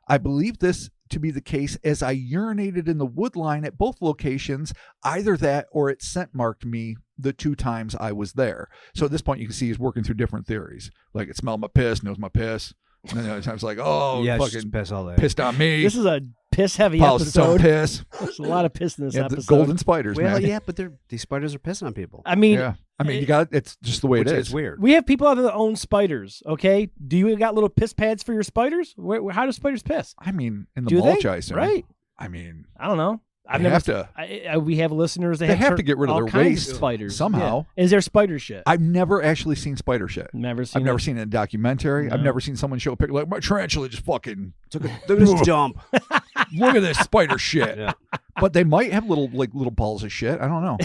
Speaker 2: I believe this to be the case as I urinated in the wood line at both locations. Either that or it scent marked me the 2 times I was there. So at this point, you can see he's working through different theories. Like, it smelled my piss, knows my piss. And then I was like, oh,
Speaker 3: Yeah,
Speaker 2: fucking
Speaker 3: just piss all day.
Speaker 2: pissed on me.
Speaker 1: This is a piss-heavy
Speaker 2: Piles some
Speaker 1: episode.
Speaker 2: piss.
Speaker 1: There's a lot of piss in this
Speaker 2: Yeah,
Speaker 1: episode.
Speaker 2: the golden spiders,
Speaker 3: Well,
Speaker 2: man.
Speaker 3: yeah, but these spiders are pissing on people.
Speaker 1: I mean,
Speaker 2: Yeah. I mean, you got it's just the way
Speaker 3: Which
Speaker 2: it
Speaker 3: is
Speaker 2: is.
Speaker 3: weird.
Speaker 1: we have people out there that own spiders, okay? Do you got little piss pads for your spiders? How do spiders piss?
Speaker 2: I mean, in the
Speaker 1: Do
Speaker 2: mulch,
Speaker 1: they?
Speaker 2: I assume.
Speaker 1: Right.
Speaker 2: I mean,
Speaker 1: I don't know. I've
Speaker 2: they
Speaker 1: never.
Speaker 2: have to.
Speaker 1: We have listeners that
Speaker 2: They have
Speaker 1: turned
Speaker 2: to get rid of
Speaker 1: all
Speaker 2: their
Speaker 1: kinds
Speaker 2: waste
Speaker 1: of spiders
Speaker 2: somehow.
Speaker 1: Yeah. Is there spider shit?
Speaker 2: I've never actually seen spider shit.
Speaker 1: Never seen.
Speaker 2: I've never seen it in a documentary. I've
Speaker 1: No.
Speaker 2: never seen someone show a picture like my tarantula just fucking
Speaker 3: Look at this jump.
Speaker 2: look at this spider shit.
Speaker 3: Yeah.
Speaker 2: But they might have little balls of shit. I don't know.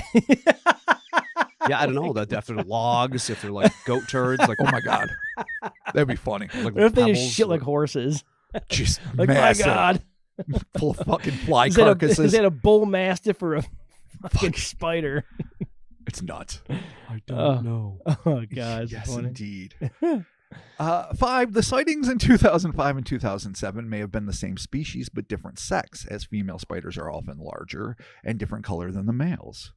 Speaker 3: Yeah, I don't know. That if they're logs, if they're like goat turds, like
Speaker 2: Oh my god, that'd be funny. Like
Speaker 1: What if they just
Speaker 3: pebbles
Speaker 1: shit
Speaker 3: or-
Speaker 1: like horses?
Speaker 2: just
Speaker 1: Like
Speaker 2: massive,
Speaker 1: my god,
Speaker 2: full of fucking fly
Speaker 1: is that,
Speaker 2: carcasses.
Speaker 1: is that a bull mastiff or a fucking spider?
Speaker 2: It's nuts.
Speaker 3: I
Speaker 1: don't
Speaker 3: know.
Speaker 1: Oh god, it's
Speaker 2: Yes,
Speaker 1: funny.
Speaker 2: indeed. 5. The sightings in 2005 and 2007 may have been the same species but different sex, as female spiders are often larger and different color than the males.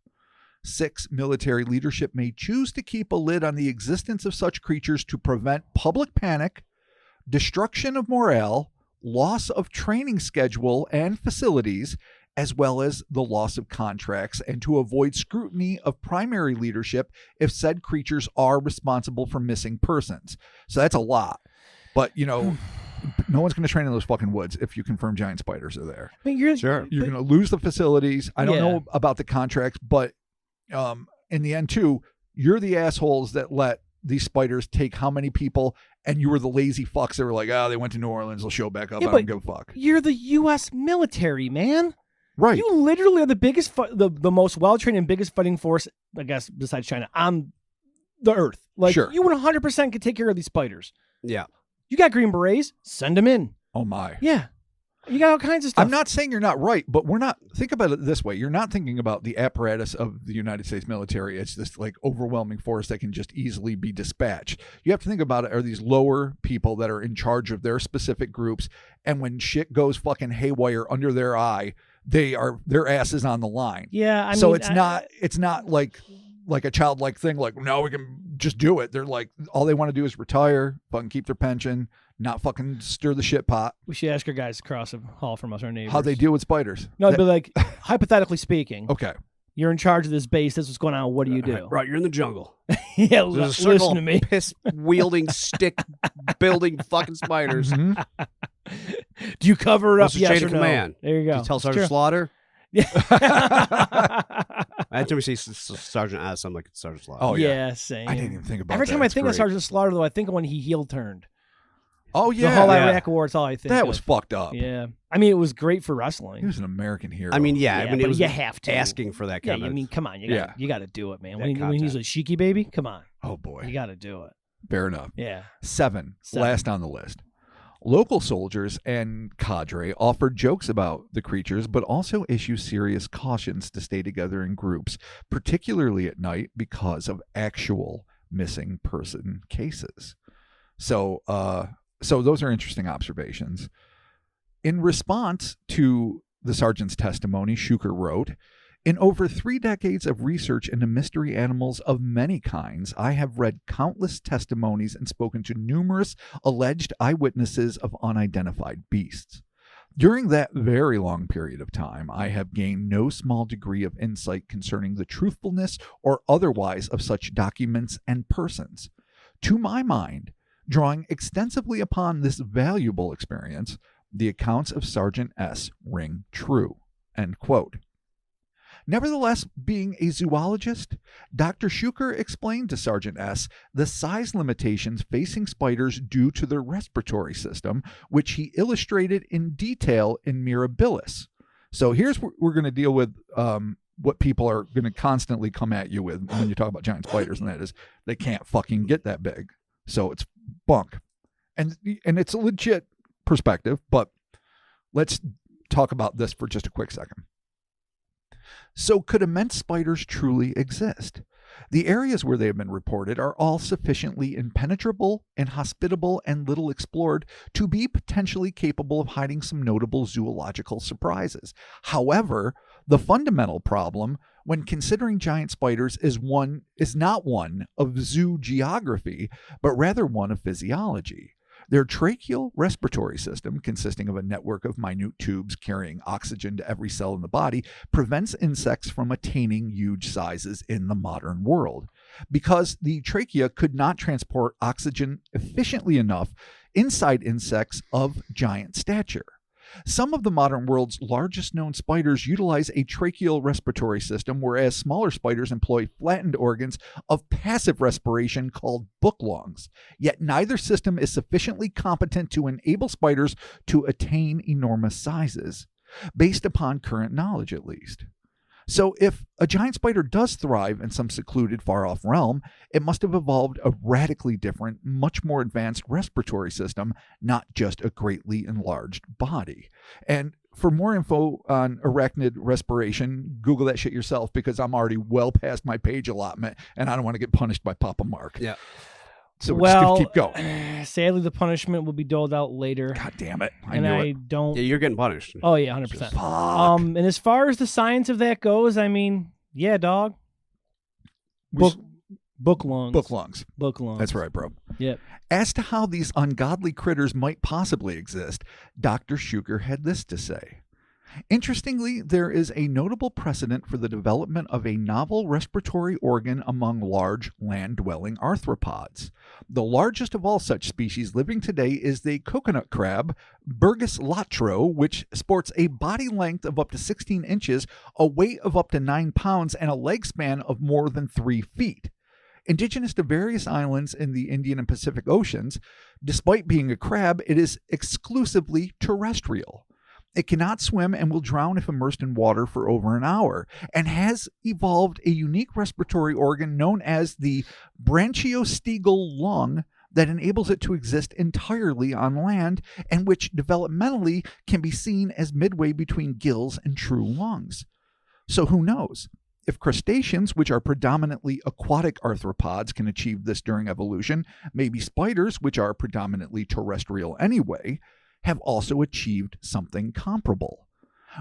Speaker 2: 6. Military leadership may choose to keep a lid on the existence of such creatures to prevent public panic, destruction of morale, loss of training schedule and facilities, as well as the loss of contracts, and to avoid scrutiny of primary leadership if said creatures are responsible for missing persons. So that's a lot. But, no one's going to train in those fucking woods if you confirm giant spiders are there.
Speaker 1: I mean, you're
Speaker 3: Sure.
Speaker 2: You're going to lose the facilities. I don't
Speaker 1: Yeah.
Speaker 2: know about the contracts, but in the end, too, you're the assholes that let these spiders take how many people, and you were the lazy fucks that were like, they went to New Orleans, they'll show back up.
Speaker 1: Yeah,
Speaker 2: I don't
Speaker 1: but-
Speaker 2: give a fuck.
Speaker 1: You're the U.S. military, man.
Speaker 2: Right.
Speaker 1: You literally are the biggest, the most well-trained and biggest fighting force, I guess, besides China, on the earth. Like,
Speaker 2: Sure.
Speaker 1: you 100% could take care of these spiders.
Speaker 3: Yeah.
Speaker 1: You got Green Berets, send them in.
Speaker 2: Oh, my.
Speaker 1: Yeah. You got all kinds of stuff.
Speaker 2: I'm not saying you're not right, but we're not. Think about it this way. You're not thinking about the apparatus of the United States military. It's this like overwhelming force that can just easily be dispatched. You have to think about it are these lower people that are in charge of their specific groups. And when shit goes fucking haywire under their eye, their ass is on the line.
Speaker 1: Yeah,
Speaker 2: So it's not like a childlike thing. Like, no, we can just do it. They're like, all they want to do is retire, fucking keep their pension, not fucking stir the shit pot.
Speaker 1: We should ask our guys across the hall from us, our neighbors.
Speaker 2: How they deal with spiders.
Speaker 1: No, but like, hypothetically speaking,
Speaker 2: Okay.
Speaker 1: you're in charge of this base. This is what's going on. What do you do?
Speaker 3: Right, you're in the jungle.
Speaker 1: Yeah,
Speaker 3: There's a
Speaker 1: listen
Speaker 3: circle
Speaker 1: to me.
Speaker 3: of piss wielding stick building fucking spiders.
Speaker 2: Mhm.
Speaker 1: Do you cover it up?
Speaker 3: What's the
Speaker 1: Yes
Speaker 3: chain
Speaker 1: or
Speaker 3: of
Speaker 1: no?
Speaker 3: command?
Speaker 1: There you go.
Speaker 3: Do you tell
Speaker 1: It's
Speaker 3: Sergeant
Speaker 1: true.
Speaker 3: Slaughter?
Speaker 1: Yeah.
Speaker 3: Every time we see Sergeant S, I'm like, it's Sergeant Slaughter.
Speaker 2: Oh, yeah.
Speaker 1: Yeah, same.
Speaker 2: I didn't even think about
Speaker 1: Every
Speaker 2: that.
Speaker 1: time I
Speaker 2: It's
Speaker 1: think of
Speaker 2: great.
Speaker 1: Sergeant Slaughter, though, I think of when he heel turned.
Speaker 2: Oh,
Speaker 1: The
Speaker 2: yeah.
Speaker 1: whole
Speaker 3: Yeah.
Speaker 1: Iraq War. It's all I think.
Speaker 2: That
Speaker 1: of.
Speaker 2: was fucked up.
Speaker 1: Yeah, I mean, it was great for
Speaker 2: He
Speaker 1: wrestling.
Speaker 2: was an American hero.
Speaker 3: I mean, yeah,
Speaker 1: Yeah,
Speaker 3: I mean,
Speaker 1: but
Speaker 3: it was
Speaker 1: you have to.
Speaker 3: asking for that
Speaker 1: Yeah,
Speaker 3: kind
Speaker 1: I
Speaker 3: of.
Speaker 1: mean, come on,
Speaker 2: Yeah.
Speaker 1: you got to do it, man.
Speaker 3: That
Speaker 1: When he's a
Speaker 3: content.
Speaker 1: Sheiky baby, come on,
Speaker 2: oh,
Speaker 1: you
Speaker 2: boy.
Speaker 1: got to do it.
Speaker 2: Fair enough.
Speaker 1: Yeah.
Speaker 2: 7,
Speaker 1: Seven.
Speaker 2: last on the list. Local soldiers and cadre offer jokes about the creatures, but also issue serious cautions to stay together in groups, particularly at night because of actual missing person cases. So those are interesting observations. In response to the sergeant's testimony, Shuker wrote, "In over 3 decades of research into mystery animals of many kinds, I have read countless testimonies and spoken to numerous alleged eyewitnesses of unidentified beasts. During that very long period of time, I have gained no small degree of insight concerning the truthfulness or otherwise of such documents and persons. To my mind, drawing extensively upon this valuable experience, the accounts of Sergeant S ring true." End quote. Nevertheless, being a zoologist, Dr. Shuker explained to Sergeant S the size limitations facing spiders due to their respiratory system, which he illustrated in detail in Mirabilis. So here's what we're going to deal with what people are going to constantly come at you with when you talk about giant spiders, and that is they can't fucking get that big. So it's bunk. And it's a legit perspective, but let's talk about this for just a quick second. So could immense spiders truly exist? The areas where they have been reported are all sufficiently impenetrable, inhospitable, and little explored to be potentially capable of hiding some notable zoological surprises. However, the fundamental problem when considering giant spiders is not one of zoo geography, but rather one of physiology. Their tracheal respiratory system, consisting of a network of minute tubes carrying oxygen to every cell in the body, prevents insects from attaining huge sizes in the modern world. Because the trachea could not transport oxygen efficiently enough inside insects of giant stature. Some of the modern world's largest known spiders utilize a tracheal respiratory system, whereas smaller spiders employ flattened organs of passive respiration called book lungs. Yet neither system is sufficiently competent to enable spiders to attain enormous sizes, based upon current knowledge at least. So if a giant spider does thrive in some secluded, far-off realm, it must have evolved a radically different, much more advanced respiratory system, not just a greatly enlarged body. And for more info on arachnid respiration, Google that shit yourself, because I'm already well past my page allotment, and I don't want to get punished by Papa Mark.
Speaker 3: Yeah.
Speaker 2: So we're just going to keep going.
Speaker 1: Sadly, the punishment will be doled out later.
Speaker 2: God damn it. I
Speaker 1: and
Speaker 2: knew
Speaker 1: I
Speaker 2: it.
Speaker 1: don't...
Speaker 3: Yeah, you're getting punished.
Speaker 1: Oh, yeah, 100%.
Speaker 2: Fuck.
Speaker 1: And as far as the science of that goes, I mean, yeah, dog. Book lungs.
Speaker 2: Book lungs.
Speaker 1: Book lungs.
Speaker 2: That's right, bro.
Speaker 1: Yep.
Speaker 2: As to how these ungodly critters might possibly exist, Dr. Shuker had this to say. Interestingly, there is a notable precedent for the development of a novel respiratory organ among large land-dwelling arthropods. The largest of all such species living today is the coconut crab, Burgess latro, which sports a body length of up to 16 inches, a weight of up to 9 pounds, and a leg span of more than 3 feet. Indigenous to various islands in the Indian and Pacific Oceans, despite being a crab, it is exclusively terrestrial. It cannot swim and will drown if immersed in water for over an hour, and has evolved a unique respiratory organ known as the branchiostegal lung that enables it to exist entirely on land, and which developmentally can be seen as midway between gills and true lungs. So who knows? If crustaceans, which are predominantly aquatic arthropods, can achieve this during evolution, maybe spiders, which are predominantly terrestrial anyway, have also achieved something comparable.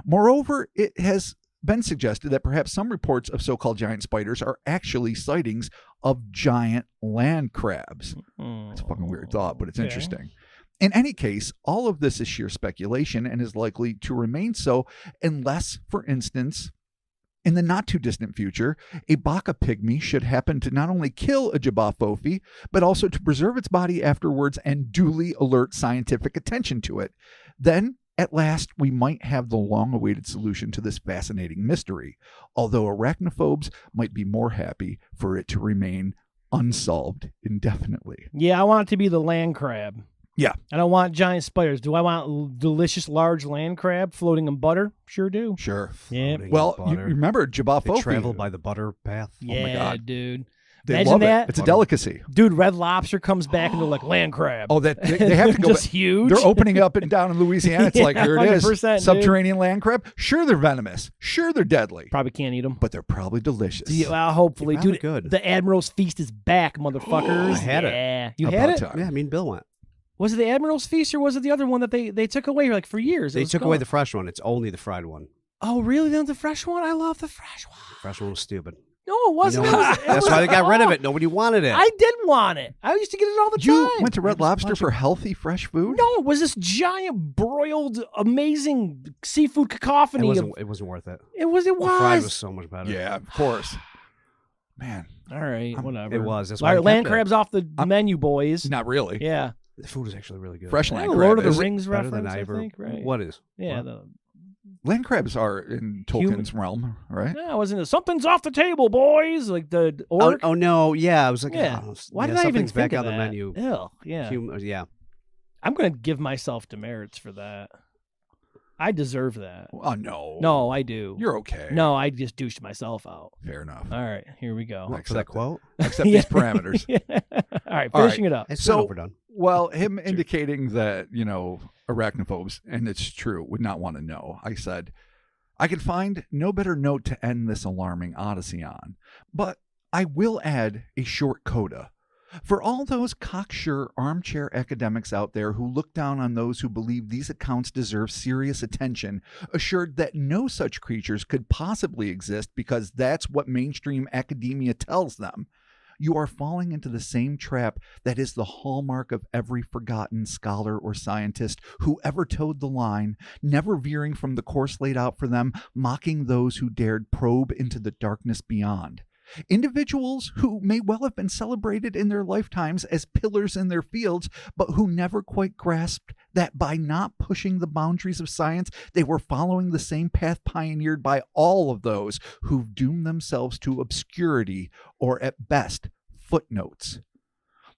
Speaker 2: Moreover, it has been suggested that perhaps some reports of so-called giant spiders are actually sightings of giant land crabs. It's a fucking weird thought, but it's interesting. In any case, all of this is sheer speculation and is likely to remain so unless, for instance, in the not-too-distant future, a baka pygmy should happen to not only kill a jabba but also to preserve its body afterwards and duly alert scientific attention to it. Then, at last, we might have the long-awaited solution to this fascinating mystery, although arachnophobes might be more happy for it to remain unsolved indefinitely.
Speaker 1: Yeah, I want it to be the land crab.
Speaker 2: Yeah.
Speaker 1: I don't want giant spiders. Do I want delicious large land crab floating in butter? Sure do.
Speaker 2: Sure.
Speaker 1: Yeah.
Speaker 2: Well, you remember jabba
Speaker 3: They travel by the butter path.
Speaker 1: Yeah,
Speaker 2: my God.
Speaker 1: dude.
Speaker 2: They
Speaker 1: Imagine
Speaker 2: love
Speaker 1: that.
Speaker 2: it. It's a delicacy.
Speaker 1: Dude, Red Lobster comes back and they're like land crab.
Speaker 2: Oh, that they have to go.
Speaker 1: Just huge.
Speaker 2: They're opening up and down in Louisiana. It's like, here it is.
Speaker 1: 100%,
Speaker 2: Subterranean land crab. Sure, they're venomous. Sure, they're deadly.
Speaker 1: Probably can't eat them.
Speaker 2: But they're probably delicious.
Speaker 1: Yeah, well, hopefully.
Speaker 3: Probably
Speaker 1: Dude,
Speaker 3: good.
Speaker 1: The Admiral's Feast is back, motherfuckers.
Speaker 3: I had it.
Speaker 1: Yeah. You
Speaker 2: About
Speaker 1: had it?
Speaker 2: time.
Speaker 3: Yeah, me and Bill went.
Speaker 1: Was it the Admiral's Feast or was it the other one that they took away like for years?
Speaker 3: They took away the fresh one. It's only the fried one.
Speaker 1: Oh, really? They don't have the fresh one? I love the fresh one.
Speaker 3: The fresh one was stupid.
Speaker 1: No, it wasn't.
Speaker 3: You know, that's why they got rid of it. Nobody wanted it.
Speaker 1: I did want it. I used to get it all the
Speaker 2: You
Speaker 1: time.
Speaker 2: went to Red Lobster for healthy, fresh food?
Speaker 1: No, it was this giant, broiled, amazing seafood cacophony.
Speaker 3: It wasn't worth it.
Speaker 1: It was.
Speaker 3: The fried was so much better.
Speaker 2: Yeah, of course. Man.
Speaker 1: All right, whatever.
Speaker 3: It was. That's
Speaker 1: All
Speaker 3: why
Speaker 1: right,
Speaker 3: I
Speaker 1: land
Speaker 3: kept
Speaker 1: crabs off the menu, boys.
Speaker 2: Not really.
Speaker 1: Yeah.
Speaker 3: The food is actually really good.
Speaker 2: Fresh land
Speaker 1: Yeah,
Speaker 2: crab.
Speaker 1: Lord of
Speaker 2: is
Speaker 1: the
Speaker 2: it?
Speaker 1: Rings
Speaker 3: Better than
Speaker 1: reference,
Speaker 3: I
Speaker 1: I
Speaker 3: ever.
Speaker 1: think, right?
Speaker 3: What is?
Speaker 1: Yeah.
Speaker 3: What?
Speaker 2: Land crabs are in Tolkien's realm, right?
Speaker 1: No, wasn't it? Something's off the table, boys. Like the orc.
Speaker 3: Oh no! Yeah, I was like,
Speaker 1: Yeah.
Speaker 3: oh,
Speaker 1: Why
Speaker 3: yeah,
Speaker 1: did I even
Speaker 3: something's
Speaker 1: think
Speaker 3: back
Speaker 1: of
Speaker 3: on
Speaker 1: that?
Speaker 3: the menu?
Speaker 1: Ew, yeah.
Speaker 3: Yeah.
Speaker 1: I'm gonna give myself demerits for that. I deserve that.
Speaker 2: Oh, no.
Speaker 1: No, I do.
Speaker 2: You're okay.
Speaker 1: No, I just douched myself out.
Speaker 2: Fair enough.
Speaker 1: All right, here we go.
Speaker 3: For that quote?
Speaker 2: Accept these parameters.
Speaker 1: Yeah. All right,
Speaker 2: All
Speaker 1: finishing it up.
Speaker 3: It's
Speaker 2: So-
Speaker 3: not overdone.
Speaker 2: Well, him indicating that, arachnophobes, and it's true, would not want to know. I said, I could find no better note to end this alarming odyssey on, but I will add a short coda. For all those cocksure armchair academics out there who look down on those who believe these accounts deserve serious attention, assured that no such creatures could possibly exist because that's what mainstream academia tells them, you are falling into the same trap that is the hallmark of every forgotten scholar or scientist who ever towed the line, never veering from the course laid out for them, mocking those who dared probe into the darkness beyond. Individuals who may well have been celebrated in their lifetimes as pillars in their fields, but who never quite grasped that by not pushing the boundaries of science, they were following the same path pioneered by all of those who've doomed themselves to obscurity or, at best, footnotes.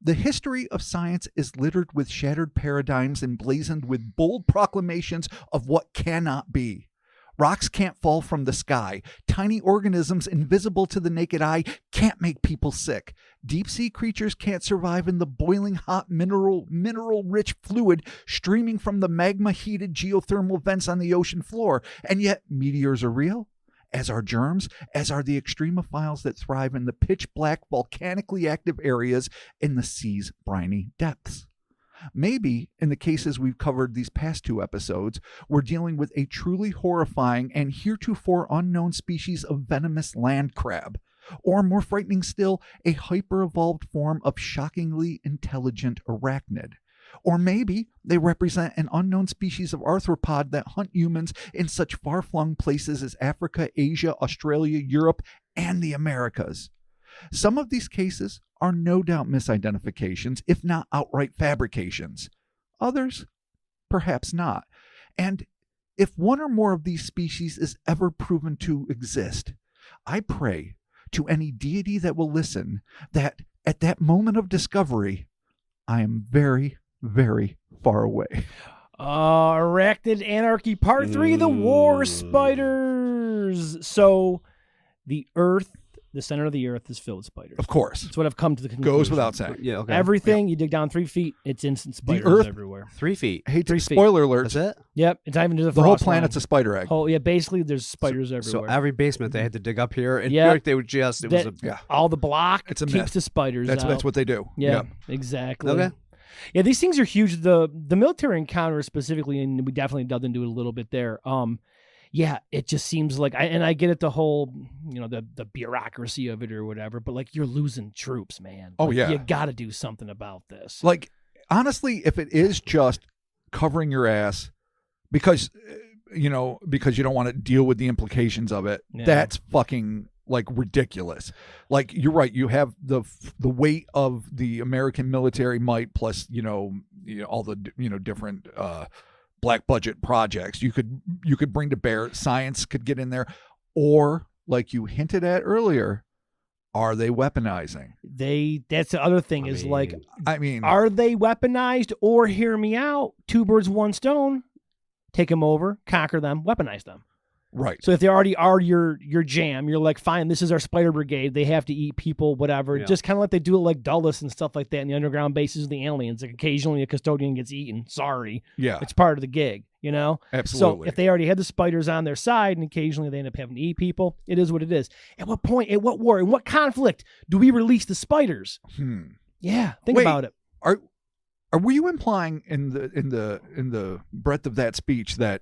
Speaker 2: The history of science is littered with shattered paradigms emblazoned with bold proclamations of what cannot be. Rocks can't fall from the sky. Tiny organisms invisible to the naked eye can't make people sick. Deep-sea creatures can't survive in the boiling hot mineral-rich fluid streaming from the magma-heated geothermal vents on the ocean floor. And yet, meteors are real, as are germs, as are the extremophiles that thrive in the pitch-black, volcanically active areas in the sea's briny depths. Maybe, in the cases we've covered these past 2 episodes, we're dealing with a truly horrifying and heretofore unknown species of venomous land crab, or more frightening still, a hyper-evolved form of shockingly intelligent arachnid. Or maybe they represent an unknown species of arthropod that hunt humans in such far-flung places as Africa, Asia, Australia, Europe, and the Americas. Some of these cases are no doubt misidentifications, if not outright fabrications. Others, perhaps not. And if one or more of these species is ever proven to exist, I pray to any deity that will listen that at that moment of discovery, I am very, very far away.
Speaker 1: Arachnid Anarchy Part 3, the War Spiders. So the Earth, the center of the Earth is filled with spiders.
Speaker 2: Of course.
Speaker 1: That's what I've come to the conclusion.
Speaker 2: Goes without saying.
Speaker 3: Yeah, okay.
Speaker 1: Everything, you dig down 3 feet, it's instant spiders
Speaker 2: Earth-
Speaker 1: everywhere.
Speaker 3: 3 feet.
Speaker 2: Hey,
Speaker 1: 3 feet.
Speaker 2: spoiler alert.
Speaker 3: That's it?
Speaker 1: Yep, it's not even just
Speaker 2: The whole planet's a spider egg.
Speaker 1: yeah, basically there's spiders
Speaker 3: So
Speaker 1: everywhere.
Speaker 3: every basement they had to dig up here, and
Speaker 1: Yeah.
Speaker 3: New York they would just, it was
Speaker 1: That-
Speaker 3: a,
Speaker 2: Yeah.
Speaker 1: All the block
Speaker 2: It's a
Speaker 1: keeps
Speaker 2: myth.
Speaker 1: the spiders out.
Speaker 2: That's what they do.
Speaker 1: Yeah, exactly.
Speaker 3: Okay.
Speaker 1: Yeah, these things are huge. The military encounter specifically, and we definitely delved into it a little bit there. Yeah, it just seems like, I get it, the whole, the bureaucracy of it or whatever, but like you're losing troops, man.
Speaker 2: Oh,
Speaker 1: Like,
Speaker 2: yeah.
Speaker 1: you got to do something about this.
Speaker 2: Like, honestly, if it is just covering your ass because you don't want to deal with the implications of it,
Speaker 1: Yeah.
Speaker 2: that's fucking like ridiculous. Like, you're right. You have the weight of the American military might plus, all the, different, black budget projects you could bring to bear. Science could get in there, or like you hinted at earlier, are they weaponizing?
Speaker 1: That's the other thing is
Speaker 2: I mean,
Speaker 1: are they weaponized, or hear me out, 2 birds, 1 stone, take them over, conquer them, weaponize them.
Speaker 2: right.
Speaker 1: So if they already are your jam, you're like, fine, this is our spider brigade. They have to eat people, whatever.
Speaker 3: Yeah.
Speaker 1: Just kind of like they do it like Dulles and stuff like that in the underground bases of the aliens. Like occasionally a custodian gets eaten. Sorry.
Speaker 2: Yeah,
Speaker 1: It's part of the gig,
Speaker 2: absolutely.
Speaker 1: So if they already had the spiders on their side and occasionally they end up having to eat people, it is what it is. At what point, at what war, in what conflict do we release the spiders? Yeah, think
Speaker 2: Wait.
Speaker 1: about it.
Speaker 2: Were you implying in the breadth of that speech that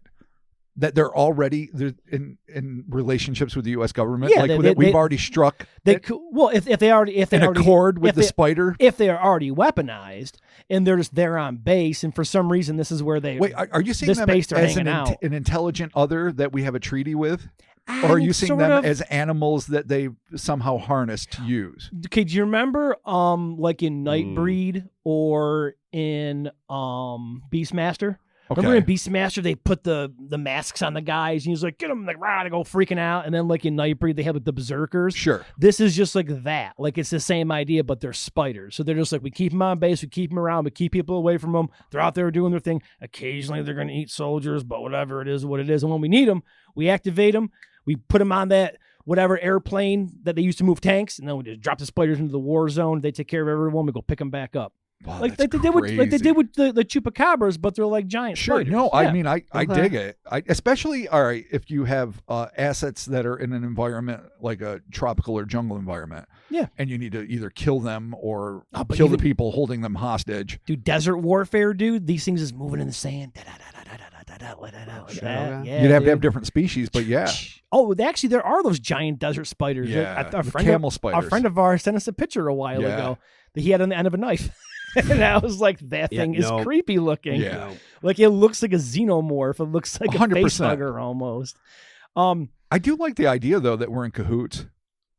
Speaker 2: they're already in relationships with the U.S. government?
Speaker 1: Yeah,
Speaker 2: that we've already struck
Speaker 1: If they already
Speaker 2: an accord with
Speaker 1: if
Speaker 2: the
Speaker 1: they-
Speaker 2: spider?
Speaker 1: if they are already weaponized and they're just there on base, and for some reason this is where they
Speaker 2: Wait, are you seeing
Speaker 1: this
Speaker 2: them
Speaker 1: base they're
Speaker 2: as
Speaker 1: hanging out.
Speaker 2: an intelligent other that we have a treaty with? Or are you seeing
Speaker 1: sort
Speaker 2: them
Speaker 1: of-
Speaker 2: as animals that they somehow harness to use?
Speaker 1: Okay, do you remember like in Nightbreed or in Beastmaster? Remember in Beastmaster they put the masks on the guys and he's like, get them, like, rah, they go freaking out. And then like in Nightbreed they have like the berserkers.
Speaker 2: Sure.
Speaker 1: This is just like that. Like it's the same idea, but they're spiders. So they're just like, we keep them on base, we keep them around, we keep people away from them. They're out there doing their thing. Occasionally they're going to eat soldiers, but whatever it is, what it is. And when we need them, we activate them. We put them on that whatever airplane that they used to move tanks, and then we just drop the spiders into the war zone. They take care of everyone. We go pick them back up.
Speaker 2: Wow,
Speaker 1: like
Speaker 2: that's
Speaker 1: they did with the chupacabras, but they're like giant
Speaker 2: Sure.
Speaker 1: spiders.
Speaker 2: No,
Speaker 1: Yeah.
Speaker 2: I mean, I dig it. Especially, all right, if you have assets that are in an environment like a tropical or jungle environment.
Speaker 1: Yeah.
Speaker 2: And you need to either kill them or
Speaker 1: but
Speaker 2: kill
Speaker 1: even-
Speaker 2: the people holding them hostage.
Speaker 1: Dude, desert warfare, dude. These things is moving in the sand.
Speaker 3: Yeah,
Speaker 2: You'd have to have different species, but yeah.
Speaker 1: Oh, actually, there are those giant desert spiders.
Speaker 2: Yeah,
Speaker 1: A
Speaker 2: the
Speaker 1: friend
Speaker 2: camel
Speaker 1: of,
Speaker 2: spiders.
Speaker 1: A friend of ours sent us a picture a while ago that he had on the end of a knife. And I was like, that thing is creepy looking.
Speaker 2: Yeah.
Speaker 1: Like it looks like a xenomorph. It looks like a
Speaker 2: 100%.
Speaker 1: facehugger almost.
Speaker 2: I do like the idea, though, that we're in cahoots.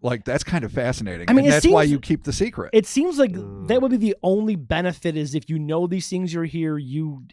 Speaker 2: Like, that's kind of fascinating.
Speaker 1: I mean,
Speaker 2: and
Speaker 1: it
Speaker 2: that's why
Speaker 1: seems-
Speaker 2: you keep the secret.
Speaker 1: It seems like that would be the only benefit is if you know these things are here, you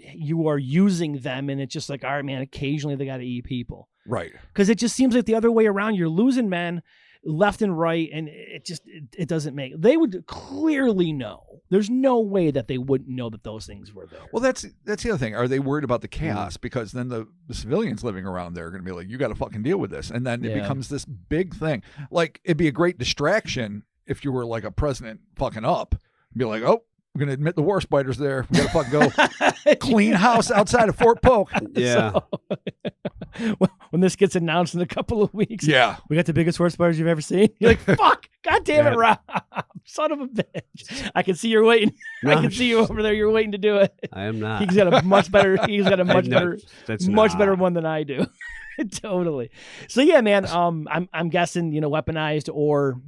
Speaker 1: are using them, and it's just like, all right, man, occasionally they got to eat people.
Speaker 2: Right.
Speaker 1: Because it just seems like the other way around. You're losing men left and right, and it doesn't make. They would clearly know. There's no way that they wouldn't know that those things were there.
Speaker 2: Well, that's the other thing. Are they worried about the chaos? Because then the civilians living around there are going to be like, you got to fucking deal with this. And then it becomes this big thing. Like, it'd be a great distraction if you were like a president fucking up. Be like, oh, we're going to admit the war spiders there. We got to fucking go clean house outside of Fort Polk.
Speaker 3: Yeah.
Speaker 1: So, when this gets announced in a couple of weeks,
Speaker 2: Yeah.
Speaker 1: we got the biggest horse spiders you've ever seen. You're like, fuck, god damn it, Rob, son of a bitch. I can see you're waiting. I can see you over there. You're waiting to do it.
Speaker 3: I am not.
Speaker 1: He's got a much better. He's got a much better,
Speaker 3: That's
Speaker 1: much
Speaker 3: not.
Speaker 1: better one than I do. Totally. So yeah, man. I'm guessing weaponized or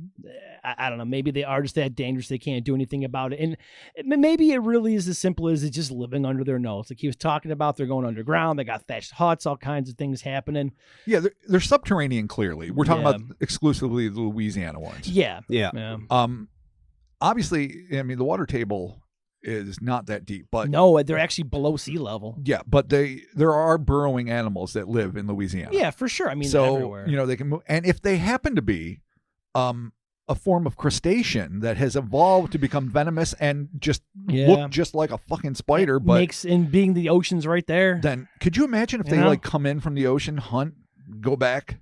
Speaker 1: I don't know. Maybe they are just that dangerous they can't do anything about it. And maybe it really is as simple as it's just living under their nose. Like he was talking about, they're going underground. They got thatched huts, all kinds of things happening.
Speaker 2: Yeah, they're subterranean. Clearly, we're talking about exclusively the Louisiana ones.
Speaker 1: Yeah.
Speaker 3: Yeah.
Speaker 2: Obviously, I mean the water table is not that deep, but
Speaker 1: no, they're actually below sea level.
Speaker 2: yeah, but there are burrowing animals that live in Louisiana.
Speaker 1: Yeah, for sure. I mean,
Speaker 2: so
Speaker 1: everywhere.
Speaker 2: they can move, and if they happen to be a form of crustacean that has evolved to become venomous and just look just like a fucking spider, but
Speaker 1: being the ocean's right there,
Speaker 2: then could you imagine if they like come in from the ocean, hunt, go back?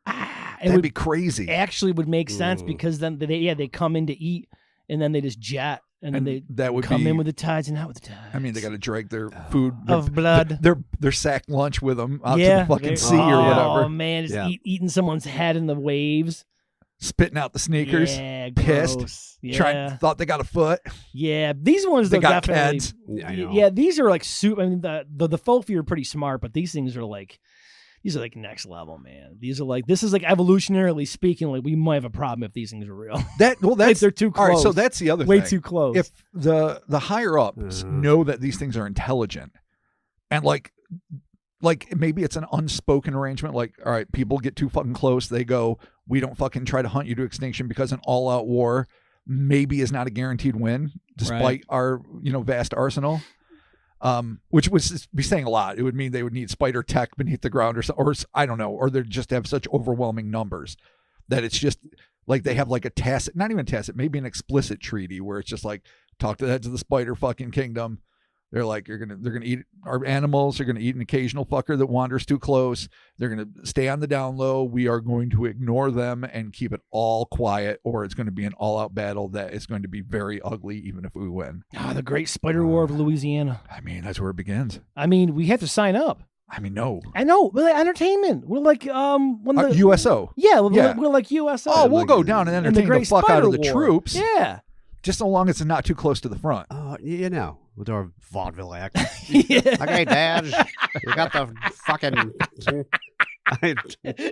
Speaker 2: That'd be crazy.
Speaker 1: Actually would make sense because then they come in to eat and then they just jet and then they
Speaker 2: would
Speaker 1: come in with the tides and out with the tides.
Speaker 2: I mean, they got to drag their food
Speaker 1: of blood,
Speaker 2: their sack lunch with them out to the fucking sea or whatever.
Speaker 1: Oh man, just eating someone's head in the waves.
Speaker 2: Spitting out the sneakers,
Speaker 1: pissed.
Speaker 2: Gross. Thought they got a foot.
Speaker 1: Yeah, these ones
Speaker 2: they
Speaker 1: though
Speaker 2: got
Speaker 1: definitely.
Speaker 2: Keds.
Speaker 3: I know.
Speaker 1: Yeah, these are like soup. I mean, the Fofi are pretty smart, but these things are like next level, man. These are like this is like evolutionarily speaking, like we might have a problem if these things are real.
Speaker 2: That's
Speaker 1: if they're too close.
Speaker 2: All right, so that's the other
Speaker 1: way
Speaker 2: thing.
Speaker 1: too close.
Speaker 2: If the higher ups know that these things are intelligent, and like maybe it's an unspoken arrangement. Like, all right, people get too fucking close, they go, we don't fucking try to hunt you to extinction because an all-out war maybe is not a guaranteed win, despite our vast arsenal. Which would be saying a lot. It would mean they would need spider tech beneath the ground, or I don't know, or they just have such overwhelming numbers that it's just like they have like a tacit, not even tacit, maybe an explicit treaty where it's just like talk to the heads of the spider fucking kingdom. They're like, they're gonna eat our animals. They're gonna eat an occasional fucker that wanders too close. They're gonna stay on the down low. We are going to ignore them and keep it all quiet, or it's going to be an all-out battle that is going to be very ugly, even if we win.
Speaker 1: The Great Spider War of Louisiana.
Speaker 2: I mean, that's where it begins.
Speaker 1: I mean, we have to sign up.
Speaker 2: I mean, no.
Speaker 1: I know. We're like entertainment. We're like when the
Speaker 2: USO.
Speaker 1: Yeah, we're like USO.
Speaker 2: Oh, we'll go down and entertain the fuck out of the troops.
Speaker 1: Yeah.
Speaker 2: Just so long as it's not too close to the front.
Speaker 3: We'll do our vaudeville act.
Speaker 1: Yeah.
Speaker 3: Okay, Dad, you got the fucking.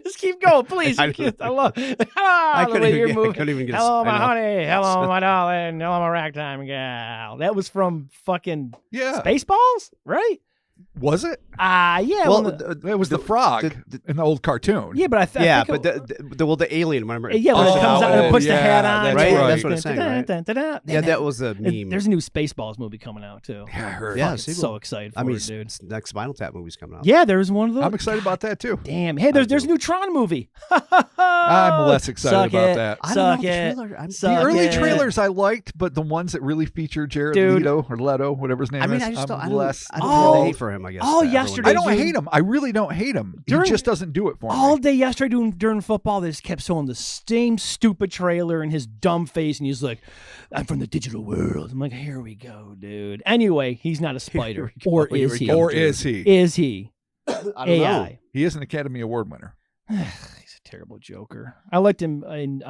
Speaker 1: Just keep going, please. I love
Speaker 3: I couldn't even get.
Speaker 1: Hello, my honey. Hello, my darling. Hello, my ragtime gal. That was from fucking Spaceballs, right?
Speaker 2: Was it?
Speaker 1: Yeah.
Speaker 3: Well,
Speaker 2: it was the frog in the old cartoon.
Speaker 1: Yeah, but I think
Speaker 3: but the alien. Remember?
Speaker 1: Yeah, when it comes out and puts the hat on.
Speaker 2: That's
Speaker 3: right.
Speaker 2: right.
Speaker 3: That's what it's saying. Right? Yeah, that was a meme.
Speaker 1: There's a new Spaceballs movie coming out too.
Speaker 2: Yeah, I heard.
Speaker 1: Yeah, so excited for it, dude.
Speaker 3: Next Spinal Tap movie's coming out.
Speaker 1: Yeah, there's one of those.
Speaker 2: I'm excited about that too.
Speaker 1: Damn. Hey, there's a new Tron movie.
Speaker 2: I'm less excited about that.
Speaker 1: Suck it.
Speaker 2: The early trailers I liked, but the ones that really feature Jared Leto or Leto, whatever his name is,
Speaker 3: I just don't.
Speaker 2: less.
Speaker 3: I don't really hate for him. I guess.
Speaker 1: All
Speaker 3: that everyone
Speaker 1: yesterday,
Speaker 2: I
Speaker 3: does.
Speaker 2: don't
Speaker 1: dude.
Speaker 2: hate him. I really don't hate him.
Speaker 1: During-
Speaker 2: He just doesn't do it for
Speaker 1: All
Speaker 2: me.
Speaker 1: day yesterday during football, they just kept showing the same stupid trailer and his dumb face, and he's like, "I'm from the digital world." I'm like, "Here we go, dude." Anyway, he's not a spider, or
Speaker 3: Here
Speaker 1: is
Speaker 3: we
Speaker 1: he?
Speaker 3: go.
Speaker 2: Or is he?
Speaker 1: Is he?
Speaker 3: I don't know.
Speaker 1: AI.
Speaker 2: He is an Academy Award winner.
Speaker 1: He's a terrible Joker. I liked him in